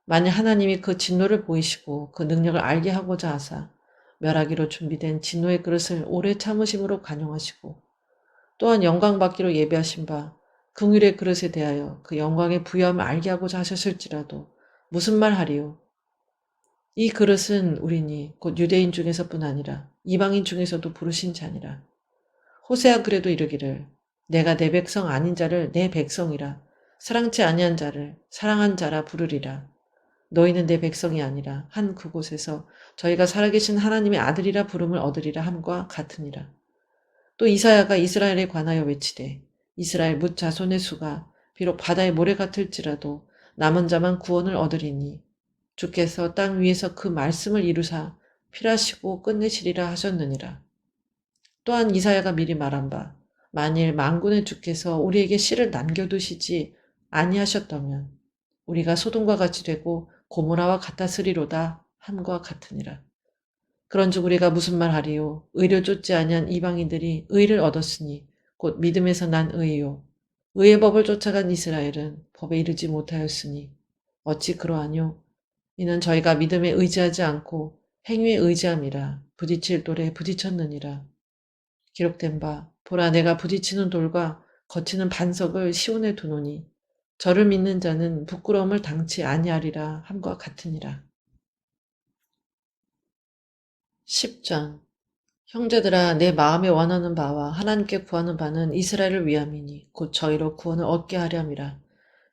만일 하나님이 그 진노를 보이시고 그 능력을 알게 하고자 하사 멸하기로 준비된 진노의 그릇을 오래 참으심으로 간용하시고 또한 영광받기로 예비하신 바 긍휼의 그릇에 대하여 그 영광의 부여함을 알게 하고자 하셨을지라도 무슨 말 하리요. 이 그릇은 우리니 곧 유대인 중에서뿐 아니라 이방인 중에서도 부르신 자니라. 호세아 그래도 이르기를 내가 내 백성 아닌 자를 내 백성이라 사랑치 아니한 자를 사랑한 자라 부르리라. 너희는 내 백성이 아니라 한 그곳에서 저희가 살아계신 하나님의 아들이라 부름을 얻으리라 함과 같으니라. 또 이사야가 이스라엘에 관하여 외치되 이스라엘 뭇 자손의 수가 비록 바다의 모래 같을지라도 남은 자만 구원을 얻으리니 주께서 땅 위에서 그 말씀을 이루사 필하시고 끝내시리라 하셨느니라. 또한 이사야가 미리 말한 바 만일 만군의 주께서 우리에게 씨를 남겨두시지 아니하셨다면 우리가 소돔과 같이 되고 고모라와 같았으리로다 함과 같으니라. 그런즉 우리가 무슨 말 하리요 의를 쫓지 아니한 이방인들이 의를 얻었으니 곧 믿음에서 난 의요 의의 법을 쫓아간 이스라엘은 법에 이르지 못하였으니 어찌 그러하뇨 이는 저희가 믿음에 의지하지 않고 행위에 의지함이라 부딪힐 돌에 부딪혔느니라. 기록된 바 보라 내가 부딪히는 돌과 거치는 반석을 시온에 두노니 저를 믿는 자는 부끄러움을 당치 아니하리라 함과 같으니라. 10장 형제들아 내 마음에 원하는 바와 하나님께 구하는 바는 이스라엘을 위함이니 곧 저희로 구원을 얻게 하렴이라.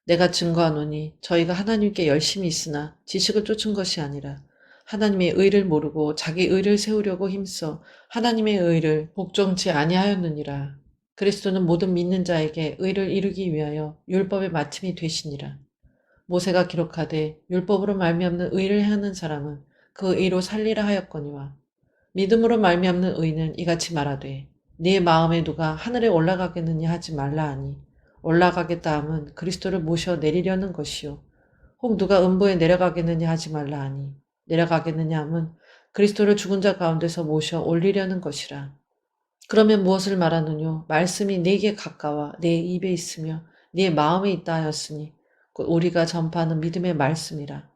내가 증거하노니 저희가 하나님께 열심히 있으나 지식을 쫓은 것이 아니라 하나님의 의를 모르고 자기 의를 세우려고 힘써 하나님의 의를 복종치 아니하였느니라. 그리스도는 모든 믿는 자에게 의를 이루기 위하여 율법의 마침이 되시니라. 모세가 기록하되 율법으로 말미암는 의를 행하는 사람은 그 의로 살리라 하였거니와 믿음으로 말미암는 의는 이같이 말하되 네 마음에 누가 하늘에 올라가겠느냐 하지 말라 하니 올라가겠다 함은 그리스도를 모셔 내리려는 것이요 혹 누가 음부에 내려가겠느냐 하지 말라 하니 내려가겠느냐 함은 그리스도를 죽은 자 가운데서 모셔 올리려는 것이라. 그러면 무엇을 말하느뇨 말씀이 네게 가까워 네 입에 있으며 네 마음에 있다 하였으니 곧 우리가 전파하는 믿음의 말씀이라.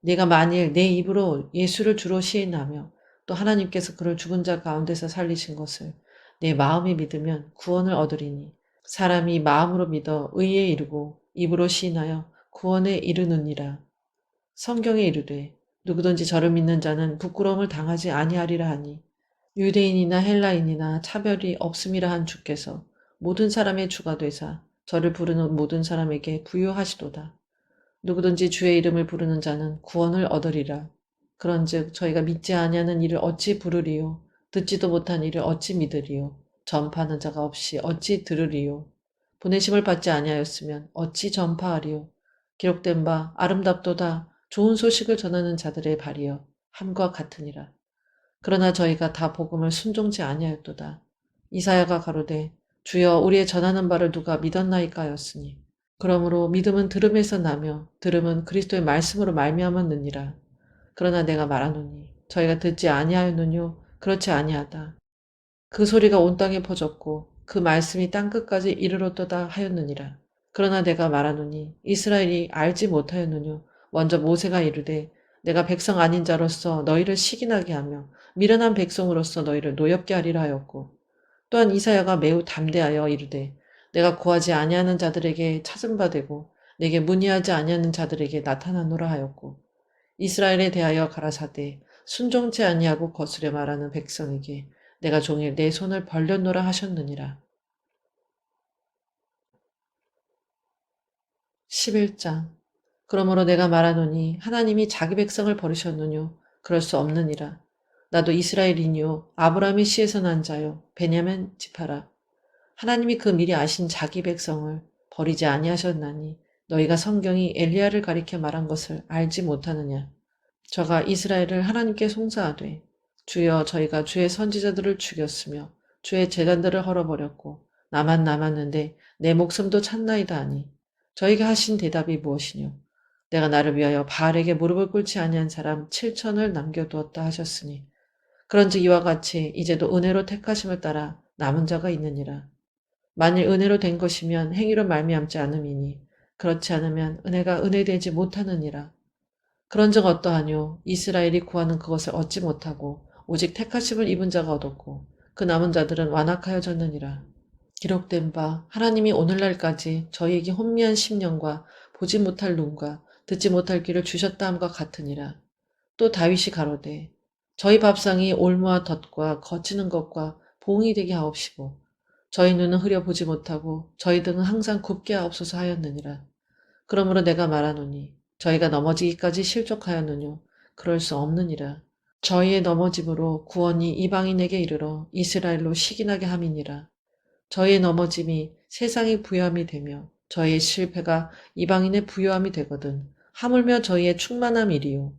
네가 만일 내 입으로 예수를 주로 시인하며 또 하나님께서 그를 죽은 자 가운데서 살리신 것을 내 마음에 믿으면 구원을 얻으리니 사람이 마음으로 믿어 의에 이르고 입으로 시인하여 구원에 이르느니라. 성경에 이르되 누구든지 저를 믿는 자는 부끄러움을 당하지 아니하리라 하니 유대인이나 헬라인이나 차별이 없음이라 한 주께서 모든 사람의 주가 되사 저를 부르는 모든 사람에게 부유하시도다. 누구든지 주의 이름을 부르는 자는 구원을 얻으리라. 그런즉 저희가 믿지 아니하는 이를 어찌 부르리요? 듣지도 못한 이를 어찌 믿으리요? 전파하는 자가 없이 어찌 들으리요? 보내심을 받지 아니하였으면 어찌 전파하리요? 기록된 바 아름답도다 좋은 소식을 전하는 자들의 발이여 함과 같으니라. 그러나 저희가 다 복음을 순종치 아니하였도다. 이사야가 가로되 주여 우리의 전하는 바를 누가 믿었나이까 하였으니 그러므로 믿음은 들음에서 나며 들음은 그리스도의 말씀으로 말미암았느니라. 그러나 내가 말하노니 저희가 듣지 아니하였느뇨 그렇지 아니하다. 그 소리가 온 땅에 퍼졌고 그 말씀이 땅끝까지 이르렀도다 하였느니라. 그러나 내가 말하노니 이스라엘이 알지 못하였느뇨 먼저 모세가 이르되 내가 백성 아닌 자로서 너희를 시기나게 하며 미련한 백성으로서 너희를 노엽게 하리라 하였고 또한 이사야가 매우 담대하여 이르되 내가 구하지 아니하는 자들에게 찾은 바 되고 내게 문의하지 아니하는 자들에게 나타나노라 하였고 이스라엘에 대하여 가라사대 순종치 아니하고 거스려 말하는 백성에게 내가 종일 내 손을 벌렸노라 하셨느니라. 11장 그러므로 내가 말하노니 하나님이 자기 백성을 버리셨느뇨 그럴 수 없느니라. 나도 이스라엘이니요 아브라함의 씨에서 난 자요 베냐민 지파라. 하나님이 그 미리 아신 자기 백성을 버리지 아니하셨나니 너희가 성경이 엘리야를 가리켜 말한 것을 알지 못하느냐. 저가 이스라엘을 하나님께 송사하되 주여 저희가 주의 선지자들을 죽였으며 주의 제단들을 헐어버렸고 나만 남았는데 내 목숨도 찾나이다 하니 저희가 하신 대답이 무엇이뇨. 내가 나를 위하여 바알에게 무릎을 꿇지 아니한 사람 7천을 남겨두었다 하셨으니 그런즉 이와 같이 이제도 은혜로 택하심을 따라 남은 자가 있느니라. 만일 은혜로 된 것이면 행위로 말미암지 않음이니 그렇지 않으면 은혜가 은혜되지 못하느니라. 그런즉 어떠하뇨? 이스라엘이 구하는 그것을 얻지 못하고 오직 택하심을 입은 자가 얻었고 그 남은 자들은 완악하여졌느니라. 기록된 바 하나님이 오늘날까지 저희에게 혼미한 심령과 보지 못할 눈과 듣지 못할 귀를 주셨다 함과 같으니라. 또 다윗이 가로되 저희 밥상이 올무와 덫과 거치는 것과 봉이 되게 하옵시고 저희 눈은 흐려보지 못하고 저희 등은 항상 굽게 하옵소서 하였느니라. 그러므로 내가 말하노니 저희가 넘어지기까지 실족하였느뇨 그럴 수 없느니라. 저희의 넘어짐으로 구원이 이방인에게 이르러 이스라엘로 시기나게 함이니라. 저희의 넘어짐이 세상의 부요함이 되며 저희의 실패가 이방인의 부요함이 되거든 하물며 저희의 충만함이리요.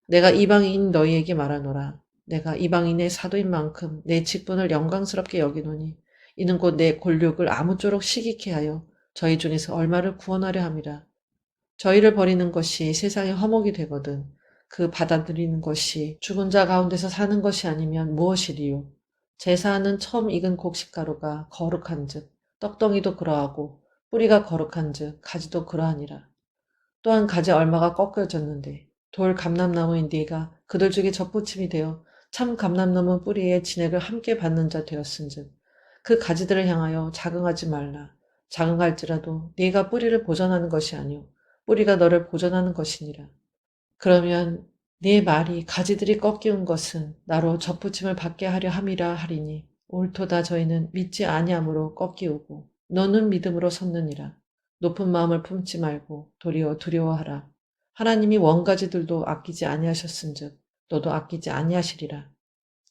내가 이방인 너희에게 말하노라. 내가 이방인의 사도인 만큼 내 직분을 영광스럽게 여기노니 이는 곧 내 권력을 아무쪼록 시기케 하여 저희 중에서 얼마를 구원하려 함이라. 저희를 버리는 것이 세상의 화목이 되거든 그 받아들이는 것이 죽은 자 가운데서 사는 것이 아니면 무엇이리요. 제사하는 처음 익은 곡식가루가 거룩한즉 떡덩이도 그러하고 뿌리가 거룩한즉 가지도 그러하니라. 또한 가지 얼마가 꺾여졌는데 돌 감람나무인 네가 그들 중에 접붙임이 되어 참 감람나무 뿌리에 진액을 함께 받는 자 되었은즉 그 가지들을 향하여 자긍하지 말라. 자긍할지라도 네가 뿌리를 보전하는 것이 아니오 뿌리가 너를 보전하는 것이니라. 그러면 네 말이 가지들이 꺾이운 것은 나로 접붙임을 받게 하려 함이라 하리니 옳도다 저희는 믿지 아니함으로 꺾이우고 너는 믿음으로 섰느니라. 높은 마음을 품지 말고 도리어 두려워하라. 하나님이 원가지들도 아끼지 아니하셨은즉 너도 아끼지 아니하시리라.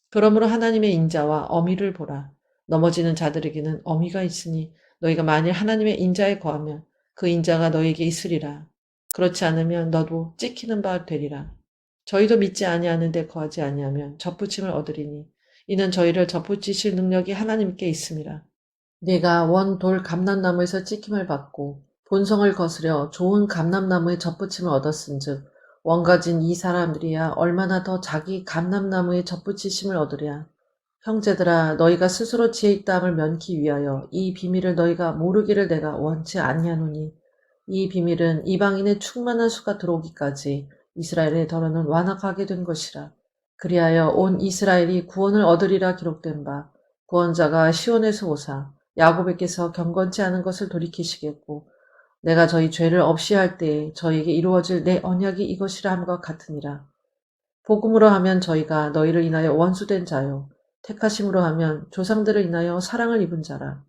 그러므로 하나님의 인자와 어미를 보라. 넘어지는 자들에게는 어미가 있으니 너희가 만일 하나님의 인자에 거하면 그 인자가 너희에게 있으리라. 그렇지 않으면 너도 찍히는 바 되리라. 저희도 믿지 아니하는데 거하지 아니하면 접붙임을 얻으리니 이는 저희를 접붙이실 능력이 하나님께 있음이라. 네가 원 돌 감람나무에서 찍힘을 받고 본성을 거스려 좋은 감람나무의 접붙임을 얻었은즉 원가진 이 사람들이야 얼마나 더 자기 감람나무의 접붙이심을 얻으랴. 형제들아 너희가 스스로 지혜 있다함을 면키 위하여 이 비밀을 너희가 모르기를 내가 원치 아니하노니 이 비밀은 이방인의 충만한 수가 들어오기까지 이스라엘의 더러는 완악하게 된 것이라. 그리하여 온 이스라엘이 구원을 얻으리라 기록된 바 구원자가 시온에서 오사 야곱에게서 경건치 않은 것을 돌이키시겠고 내가 저희 죄를 없이 할 때에 저희에게 이루어질 내 언약이 이것이라 함과 같으니라. 복음으로 하면 저희가 너희를 인하여 원수된 자요 택하심으로 하면 조상들을 인하여 사랑을 입은 자라.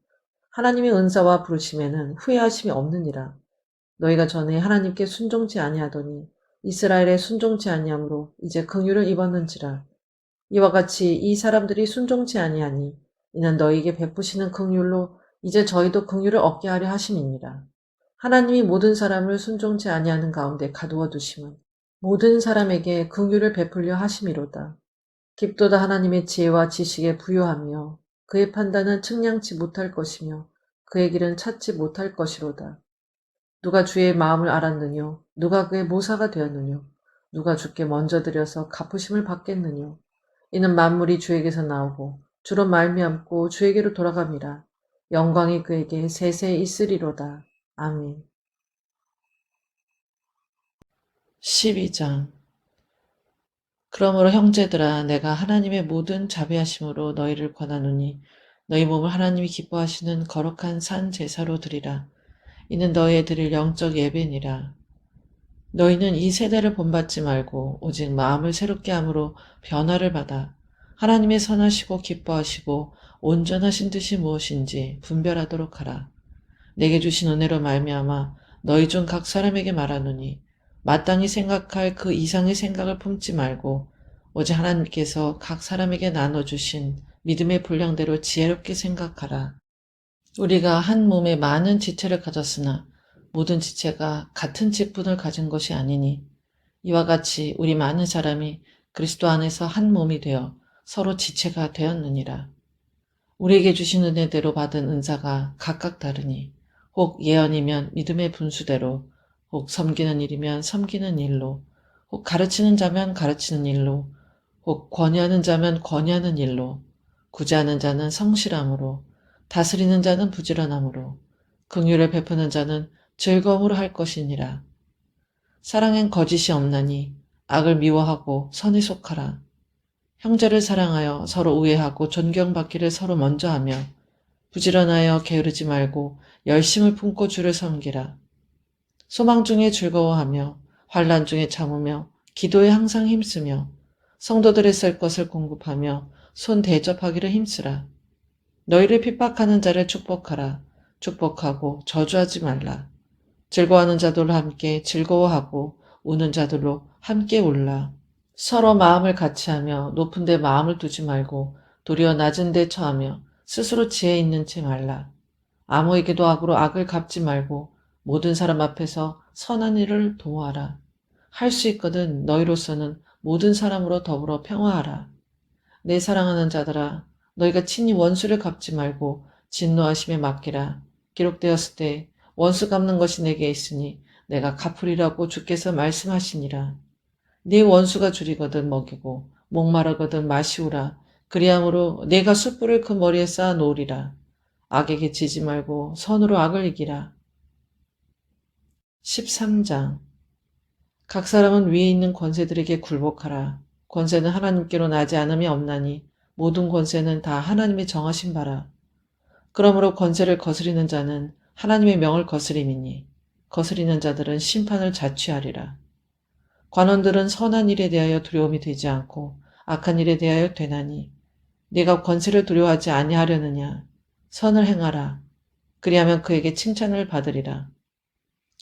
하나님의 은사와 부르심에는 후회하심이 없느니라. 너희가 전에 하나님께 순종치 아니하더니 이스라엘에 순종치 아니함으로 이제 긍휼을 입었는지라. 이와 같이 이 사람들이 순종치 아니하니 이는 너희에게 베푸시는 긍휼로 이제 저희도 긍휼을 얻게 하려 하심이니라. 하나님이 모든 사람을 순종치 아니하는 가운데 가두어 두심은 모든 사람에게 긍휼을 베풀려 하심이로다. 깊도다 하나님의 지혜와 지식에 부요하며 그의 판단은 측량치 못할 것이며 그의 길은 찾지 못할 것이로다. 누가 주의 마음을 알았느뇨? 누가 그의 모사가 되었느뇨? 누가 주께 먼저 드려서 갚으심을 받겠느뇨? 이는 만물이 주에게서 나오고 주로 말미암고 주에게로 돌아갑니다. 영광이 그에게 세세 있으리로다. 아멘. 12장. 그러므로 형제들아 내가 하나님의 모든 자비하심으로 너희를 권하노니 너희 몸을 하나님이 기뻐하시는 거룩한 산 제사로 드리라. 이는 너희의 드릴 영적 예배니라. 너희는 이 세대를 본받지 말고 오직 마음을 새롭게 함으로 변화를 받아 하나님의 선하시고 기뻐하시고 온전하신 뜻이 무엇인지 분별하도록 하라. 내게 주신 은혜로 말미암아 너희 중 각 사람에게 말하노니 마땅히 생각할 그 이상의 생각을 품지 말고 오직 하나님께서 각 사람에게 나눠주신 믿음의 분량대로 지혜롭게 생각하라. 우리가 한 몸에 많은 지체를 가졌으나 모든 지체가 같은 직분을 가진 것이 아니니 이와 같이 우리 많은 사람이 그리스도 안에서 한 몸이 되어 서로 지체가 되었느니라. 우리에게 주신 은혜대로 받은 은사가 각각 다르니 혹 예언이면 믿음의 분수대로, 혹 섬기는 일이면 섬기는 일로, 혹 가르치는 자면 가르치는 일로, 혹 권유하는 자면 권유하는 일로, 구제하는 자는 성실함으로, 다스리는 자는 부지런함으로, 긍휼을 베푸는 자는 즐거움으로 할 것이니라. 사랑엔 거짓이 없나니 악을 미워하고 선에 속하라. 형제를 사랑하여 서로 우애하고 존경받기를 서로 먼저 하며 부지런하여 게으르지 말고 열심을 품고 주를 섬기라. 소망 중에 즐거워하며 환난 중에 참으며 기도에 항상 힘쓰며 성도들의 쓸 것을 공급하며 손 대접하기를 힘쓰라. 너희를 핍박하는 자를 축복하라. 축복하고 저주하지 말라. 즐거워하는 자들로 함께 즐거워하고 우는 자들로 함께 울라. 서로 마음을 같이하며 높은 데 마음을 두지 말고 도리어 낮은 데 처하며 스스로 지혜 있는 채 말라. 아무에게도 악으로 악을 갚지 말고 모든 사람 앞에서 선한 일을 도모하라. 할 수 있거든 너희로서는 모든 사람으로 더불어 평화하라. 내 사랑하는 자들아 너희가 친히 원수를 갚지 말고 진노하심에 맡기라. 기록되었을 때 원수 갚는 것이 내게 있으니 내가 갚으리라고 주께서 말씀하시니라. 네 원수가 줄이거든 먹이고 목마르거든 마시우라. 그리함으로 내가 숯불을 그 머리에 쌓아 놓으리라. 악에게 지지 말고 선으로 악을 이기라. 13장. 각 사람은 위에 있는 권세들에게 굴복하라. 권세는 하나님께로 나지 않음이 없나니 모든 권세는 다 하나님의 정하신 바라. 그러므로 권세를 거스리는 자는 하나님의 명을 거스림이니 거스리는 자들은 심판을 자취하리라. 관원들은 선한 일에 대하여 두려움이 되지 않고 악한 일에 대하여 되나니 네가 권세를 두려워하지 아니하려느냐. 선을 행하라. 그리하면 그에게 칭찬을 받으리라.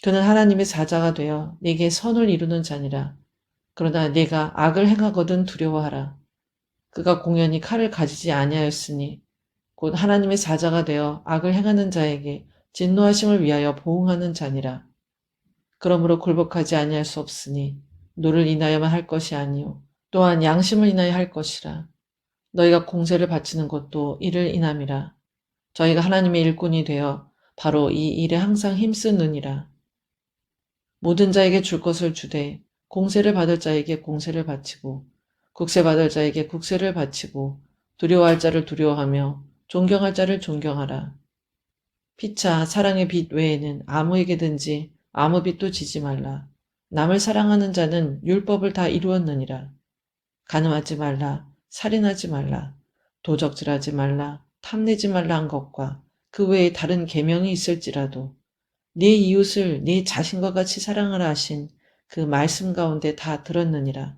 그는 하나님의 사자가 되어 네게 선을 이루는 자니라. 그러나 네가 악을 행하거든 두려워하라. 그가 공연히 칼을 가지지 아니하였으니 곧 하나님의 사자가 되어 악을 행하는 자에게 진노하심을 위하여 보응하는 자니라. 그러므로 굴복하지 아니할 수 없으니 노를 인하여만 할 것이 아니요 또한 양심을 인하여 할 것이라. 너희가 공세를 바치는 것도 이를 인함이라. 저희가 하나님의 일꾼이 되어 바로 이 일에 항상 힘쓰느니라. 모든 자에게 줄 것을 주되 공세를 받을 자에게 공세를 바치고 국세 받을 자에게 국세를 바치고 두려워할 자를 두려워하며 존경할 자를 존경하라. 피차 사랑의 빛 외에는 아무에게든지 아무 빛도 지지 말라. 남을 사랑하는 자는 율법을 다 이루었느니라. 간음하지 말라. 살인하지 말라. 도적질하지 말라. 탐내지 말라 한 것과 그 외에 다른 계명이 있을지라도 네 이웃을 네 자신과 같이 사랑하라 하신 그 말씀 가운데 다 들었느니라.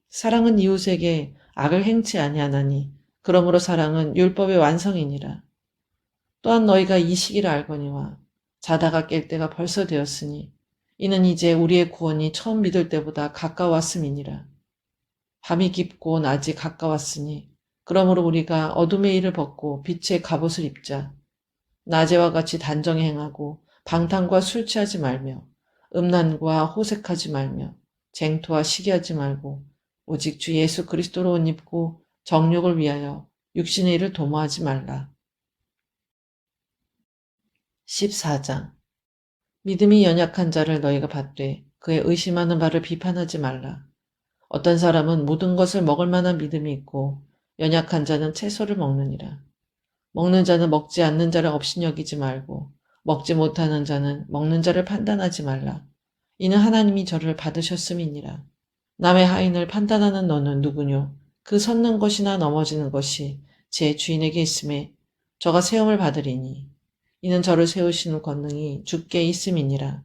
사랑은 이웃에게 악을 행치 아니하나니 그러므로 사랑은 율법의 완성이니라. 또한 너희가 이 시기를 알거니와 자다가 깰 때가 벌써 되었으니 이는 이제 우리의 구원이 처음 믿을 때보다 가까웠음이니라. 밤이 깊고 낮이 가까웠으니 그러므로 우리가 어둠의 일을 벗고 빛의 갑옷을 입자. 낮에와 같이 단정히 행하고 방탕과 술 취하지 말며 음란과 호색하지 말며 쟁토와 시기하지 말고 오직 주 예수 그리스도로 옷 입고 정욕을 위하여 육신의 일을 도모하지 말라. 14장 믿음이 연약한 자를 너희가 받되 그의 의심하는 바를 비판하지 말라. 어떤 사람은 모든 것을 먹을 만한 믿음이 있고 연약한 자는 채소를 먹느니라. 먹는 자는 먹지 않는 자를 업신여기지 말고 먹지 못하는 자는 먹는 자를 판단하지 말라. 이는 하나님이 저를 받으셨음이니라. 남의 하인을 판단하는 너는 누구뇨? 그 섰는 것이나 넘어지는 것이 제 주인에게 있음에 저가 세움을 받으리니 이는 저를 세우시는 권능이 주께 있음이니라.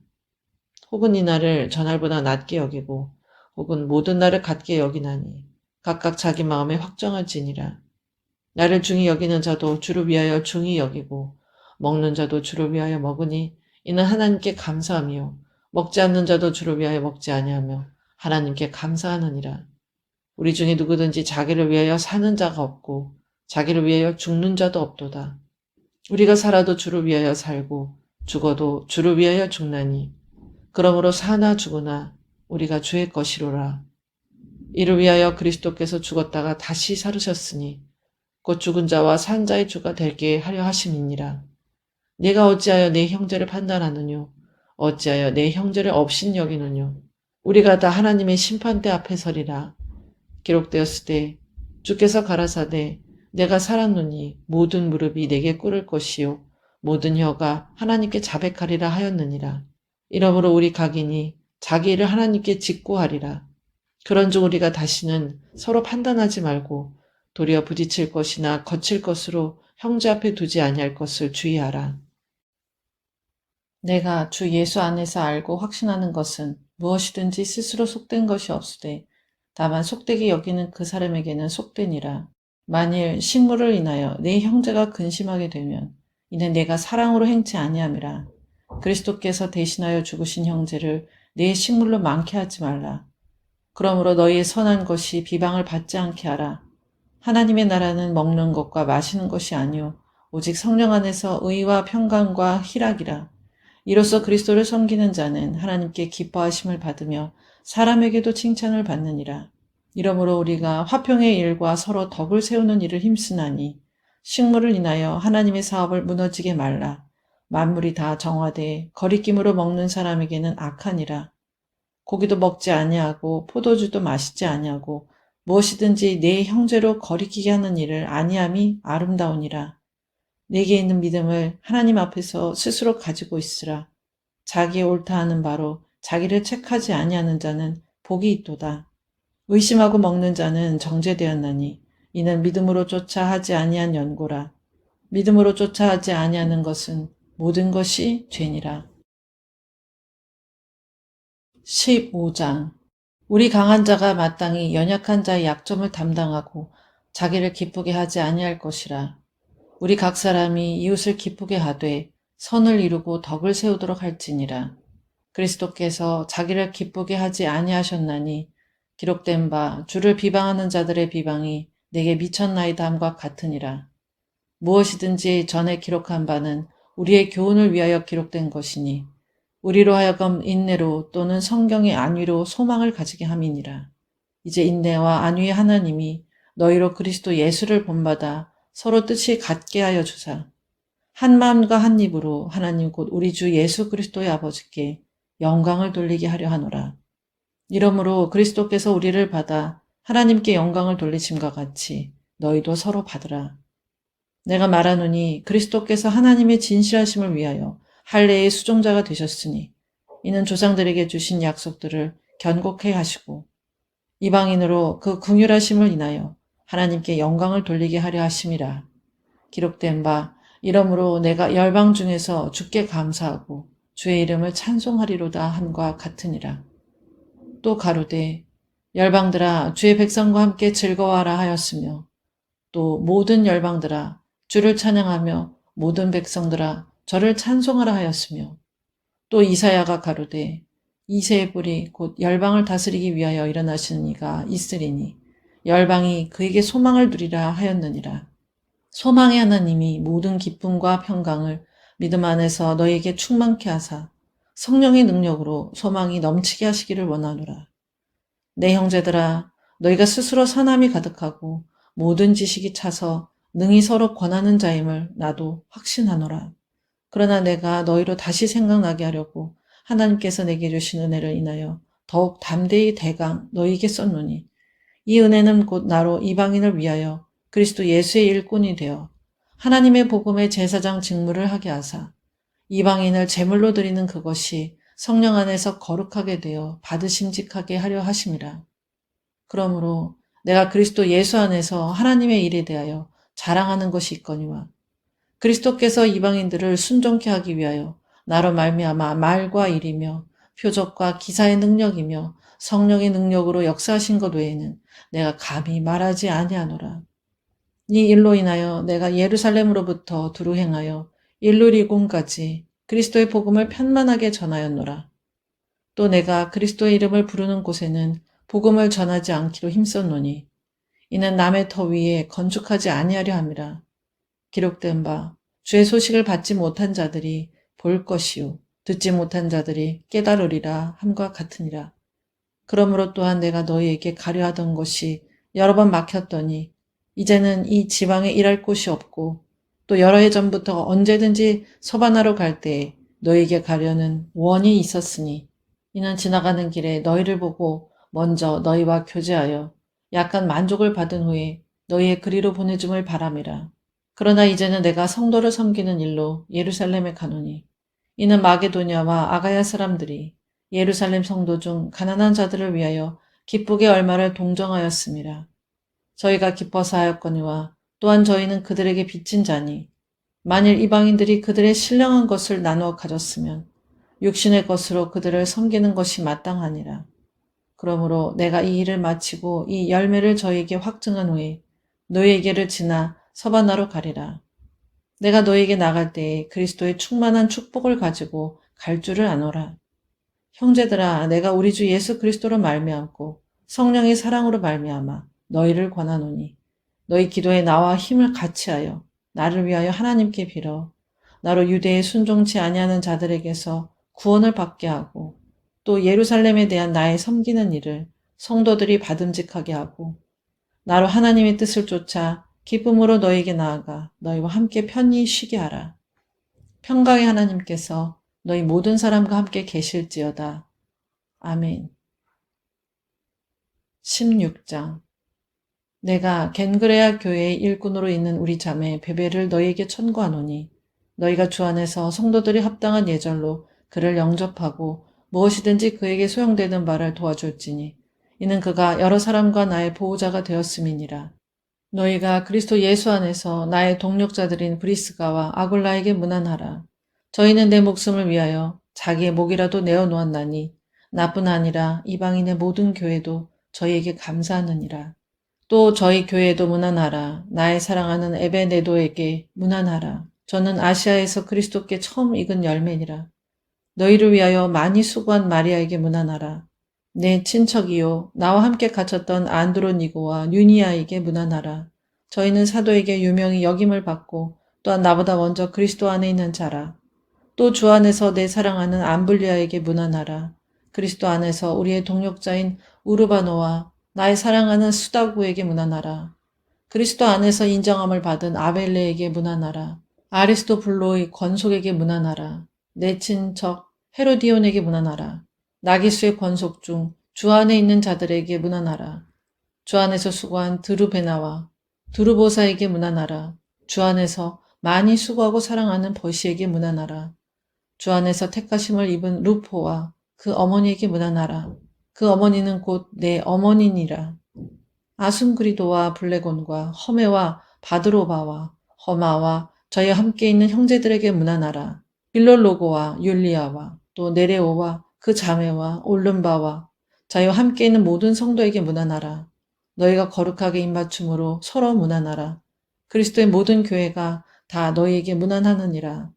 혹은 이 날을 저날보다 낮게 여기고 혹은 모든 날을 같게 여기나니 각각 자기 마음에 확정할지니라. 나를 중히 여기는 자도 주를 위하여 중히 여기고 먹는 자도 주를 위하여 먹으니 이는 하나님께 감사하며 먹지 않는 자도 주를 위하여 먹지 아니하며 하나님께 감사하느니라. 우리 중에 누구든지 자기를 위하여 사는 자가 없고 자기를 위하여 죽는 자도 없도다. 우리가 살아도 주를 위하여 살고 죽어도 주를 위하여 죽나니 그러므로 사나 죽으나 우리가 주의 것이로라. 이를 위하여 그리스도께서 죽었다가 다시 살으셨으니 곧 죽은 자와 산 자의 주가 되게 하려 하심이니라. 네가 어찌하여 내 형제를 판단하느뇨? 어찌하여 내 형제를 업신여기느뇨? 우리가 다 하나님의 심판대 앞에 서리라. 기록되었을 때 주께서 가라사대 내가 살았노니 모든 무릎이 내게 꿇을 것이요 모든 혀가 하나님께 자백하리라 하였느니라. 이러므로 우리 각인이 자기 일을 하나님께 직고하리라. 그런즉 우리가 다시는 서로 판단하지 말고 도리어 부딪힐 것이나 거칠 것으로 형제 앞에 두지 아니할 것을 주의하라. 내가 주 예수 안에서 알고 확신하는 것은 무엇이든지 스스로 속된 것이 없으되 다만 속되게 여기는 그 사람에게는 속되니라. 만일 식물을 인하여 내 형제가 근심하게 되면 이는 내가 사랑으로 행치 아니함이라. 그리스도께서 대신하여 죽으신 형제를 내 식물로 많게 하지 말라. 그러므로 너희의 선한 것이 비방을 받지 않게 하라. 하나님의 나라는 먹는 것과 마시는 것이 아니요 오직 성령 안에서 의와 평강과 희락이라. 이로써 그리스도를 섬기는 자는 하나님께 기뻐하심을 받으며 사람에게도 칭찬을 받느니라. 이러므로 우리가 화평의 일과 서로 덕을 세우는 일을 힘쓰나니 식물을 인하여 하나님의 사업을 무너지게 말라. 만물이 다 정화되어 거리낌으로 먹는 사람에게는 악하니라. 고기도 먹지 아니하고 포도주도 마시지 아니하고 무엇이든지 내 형제로 거리끼게 하는 일을 아니함이 아름다우니라. 내게 있는 믿음을 하나님 앞에서 스스로 가지고 있으라. 자기의 옳다 하는 바로 자기를 책하지 아니하는 자는 복이 있도다. 의심하고 먹는 자는 정죄되었나니 이는 믿음으로 쫓아 하지 아니한 연고라. 믿음으로 쫓아 하지 아니하는 것은 모든 것이 죄니라. 15장 우리 강한 자가 마땅히 연약한 자의 약점을 담당하고 자기를 기쁘게 하지 아니할 것이라. 우리 각 사람이 이웃을 기쁘게 하되 선을 이루고 덕을 세우도록 할지니라. 그리스도께서 자기를 기쁘게 하지 아니하셨나니 기록된 바 주를 비방하는 자들의 비방이 내게 미쳤나이다 함과 같으니라. 무엇이든지 전에 기록한 바는 우리의 교훈을 위하여 기록된 것이니 우리로 하여금 인내로 또는 성경의 안위로 소망을 가지게 함이니라. 이제 인내와 안위의 하나님이 너희로 그리스도 예수를 본받아 서로 뜻이 같게 하여 주사 한 마음과 한 입으로 하나님 곧 우리 주 예수 그리스도의 아버지께 영광을 돌리게 하려 하노라. 이러므로 그리스도께서 우리를 받아 하나님께 영광을 돌리심과 같이 너희도 서로 받으라. 내가 말하노니 그리스도께서 하나님의 진실하심을 위하여 할례의 수종자가 되셨으니 이는 조상들에게 주신 약속들을 견고케 하시고 이방인으로 그 긍휼하심을 인하여 하나님께 영광을 돌리게 하려 하심이라. 기록된 바 이러므로 내가 열방 중에서 주께 감사하고 주의 이름을 찬송하리로다 함과 같으니라. 또 가로되 열방들아 주의 백성과 함께 즐거워하라 하였으며 또 모든 열방들아 주를 찬양하며 모든 백성들아 저를 찬송하라 하였으며 또 이사야가 가로되 이새의 뿔이 곧 열방을 다스리기 위하여 일어나시는 이가 있으리니 열방이 그에게 소망을 두리라 하였느니라. 소망의 하나님이 모든 기쁨과 평강을 믿음 안에서 너희에게 충만케 하사 성령의 능력으로 소망이 넘치게 하시기를 원하노라. 내 형제들아, 너희가 스스로 선함이 가득하고 모든 지식이 차서 능히 서로 권하는 자임을 나도 확신하노라. 그러나 내가 너희로 다시 생각나게 하려고 하나님께서 내게 주신 은혜를 인하여 더욱 담대히 대강 너희에게 썼노니 이 은혜는 곧 나로 이방인을 위하여 그리스도 예수의 일꾼이 되어 하나님의 복음의 제사장 직무를 하게 하사 이방인을 제물로 드리는 그것이 성령 안에서 거룩하게 되어 받으심직하게 하려 하심이라. 그러므로 내가 그리스도 예수 안에서 하나님의 일에 대하여 자랑하는 것이 있거니와 그리스도께서 이방인들을 순종케 하기 위하여 나로 말미암아 말과 일이며 표적과 기사의 능력이며 성령의 능력으로 역사하신 것 외에는 내가 감히 말하지 아니하노라. 이 일로 인하여 내가 예루살렘으로부터 두루 행하여 일루리곤까지 그리스도의 복음을 편만하게 전하였노라. 또 내가 그리스도의 이름을 부르는 곳에는 복음을 전하지 않기로 힘썼노니 이는 남의 터 위에 건축하지 아니하려 함이라. 기록된 바 주의 소식을 받지 못한 자들이 볼 것이요 듣지 못한 자들이 깨달으리라 함과 같으니라. 그러므로 또한 내가 너희에게 가려 하던 것이 여러 번 막혔더니 이제는 이 지방에 일할 곳이 없고 또 여러 해 전부터 언제든지 서바나로 갈 때에 너희에게 가려는 원이 있었으니 이는 지나가는 길에 너희를 보고 먼저 너희와 교제하여 약간 만족을 받은 후에 너희의 그리로 보내줌을 바람이라. 그러나 이제는 내가 성도를 섬기는 일로 예루살렘에 가노니 이는 마게도냐와 아가야 사람들이 예루살렘 성도 중 가난한 자들을 위하여 기쁘게 얼마를 동정하였음이라. 저희가 기뻐서 하였거니와 또한 저희는 그들에게 빚진 자니 만일 이방인들이 그들의 신령한 것을 나누어 가졌으면 육신의 것으로 그들을 섬기는 것이 마땅하니라. 그러므로 내가 이 일을 마치고 이 열매를 저희에게 확증한 후에 너희에게를 지나 서바나로 가리라. 내가 너희에게 나갈 때에 그리스도의 충만한 축복을 가지고 갈 줄을 아노라. 형제들아, 내가 우리 주 예수 그리스도로 말미암고 성령의 사랑으로 말미암아 너희를 권하노니 너희 기도에 나와 힘을 같이하여 나를 위하여 하나님께 빌어 나로 유대에 순종치 아니하는 자들에게서 구원을 받게 하고 또 예루살렘에 대한 나의 섬기는 일을 성도들이 받음직하게 하고 나로 하나님의 뜻을 쫓아 기쁨으로 너희에게 나아가 너희와 함께 편히 쉬게 하라. 평강의 하나님께서 너희 모든 사람과 함께 계실지어다. 아멘. 16장. 내가 겐그레아 교회의 일꾼으로 있는 우리 자매 베베를 너희에게 천구하노니 너희가 주 안에서 성도들이 합당한 예절로 그를 영접하고 무엇이든지 그에게 소용되는 바를 도와줄지니 이는 그가 여러 사람과 나의 보호자가 되었음이니라. 너희가 그리스도 예수 안에서 나의 동력자들인 브리스가와 아굴라에게 문안하라. 저희는 내 목숨을 위하여 자기의 목이라도 내어놓았나니 나뿐 아니라 이방인의 모든 교회도 저희에게 감사하느니라. 또 저희 교회에도 문안하라. 나의 사랑하는 에베네도에게 문안하라. 저는 아시아에서 그리스도께 처음 익은 열매니라. 너희를 위하여 많이 수고한 마리아에게 문안하라. 내 친척이요 나와 함께 갇혔던 안드로니고와 유니아에게 문안하라. 저희는 사도에게 유명히 여김을 받고 또한 나보다 먼저 그리스도 안에 있는 자라. 또 주 안에서 내 사랑하는 암블리아에게 문안하라. 그리스도 안에서 우리의 동력자인 우르바노와 나의 사랑하는 수다구에게 문안하라. 그리스도 안에서 인정함을 받은 아벨레에게 문안하라. 아리스토블로의 권속에게 문안하라. 내 친척 헤로디온에게 문안하라. 나기수의 권속 중 주 안에 있는 자들에게 문안하라. 주 안에서 수고한 드루베나와 두루보사에게 문안하라. 주 안에서 많이 수고하고 사랑하는 버시에게 문안하라. 주 안에서 택하심을 입은 루포와 그 어머니에게 문안하라. 그 어머니는 곧 내 어머니니라. 아순그리도와 블레곤과 허메와 바드로바와 허마와 저희와 함께 있는 형제들에게 문안하라. 빌롤로고와 율리아와 또 네레오와 그 자매와 올름바와 저희와 함께 있는 모든 성도에게 문안하라. 너희가 거룩하게 입맞춤으로 서로 문안하라. 그리스도의 모든 교회가 다 너희에게 문안하느니라.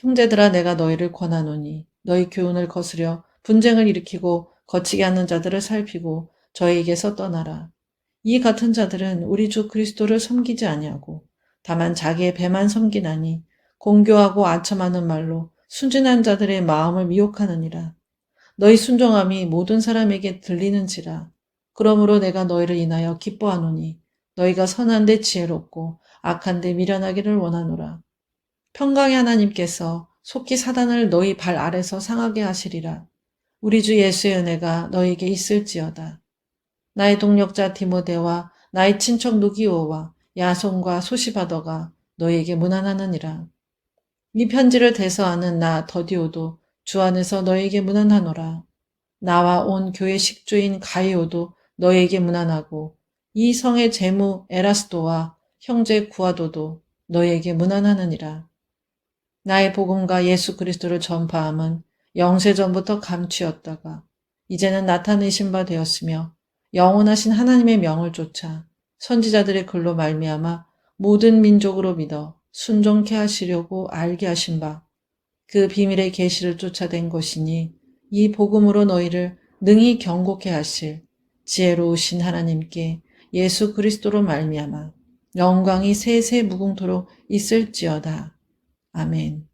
형제들아 내가 너희를 권하노니 너희 교훈을 거스려 분쟁을 일으키고 거치게 하는 자들을 살피고 저희에게서 떠나라. 이 같은 자들은 우리 주 그리스도를 섬기지 아니하고 다만 자기의 배만 섬기나니 공교하고 아첨하는 말로 순진한 자들의 마음을 미혹하느니라. 너희 순종함이 모든 사람에게 들리는지라. 그러므로 내가 너희를 인하여 기뻐하노니 너희가 선한데 지혜롭고 악한데 미련하기를 원하노라. 평강의 하나님께서 속히 사단을 너희 발 아래서 상하게 하시리라. 우리 주 예수의 은혜가 너희에게 있을지어다. 나의 동력자 디모데와 나의 친척 누기오와 야손과 소시바더가 너희에게 문안하느니라. 이 편지를 대서하는 나 더디오도 주 안에서 너희에게 문안하노라. 나와 온 교회 식주인 가이오도 너희에게 문안하고 이 성의 제무 에라스도와 형제 구아도도 너희에게 문안하느니라. 나의 복음과 예수 그리스도를 전파함은 영세전부터 감추었다가 이제는 나타내신 바 되었으며 영원하신 하나님의 명을 쫓아 선지자들의 글로 말미암아 모든 민족으로 믿어 순종케 하시려고 알게 하신 바 그 비밀의 계시를 쫓아낸 것이니 이 복음으로 너희를 능히 경고케 하실 지혜로우신 하나님께 예수 그리스도로 말미암아 영광이 세세 무궁토록 있을지어다. 아멘.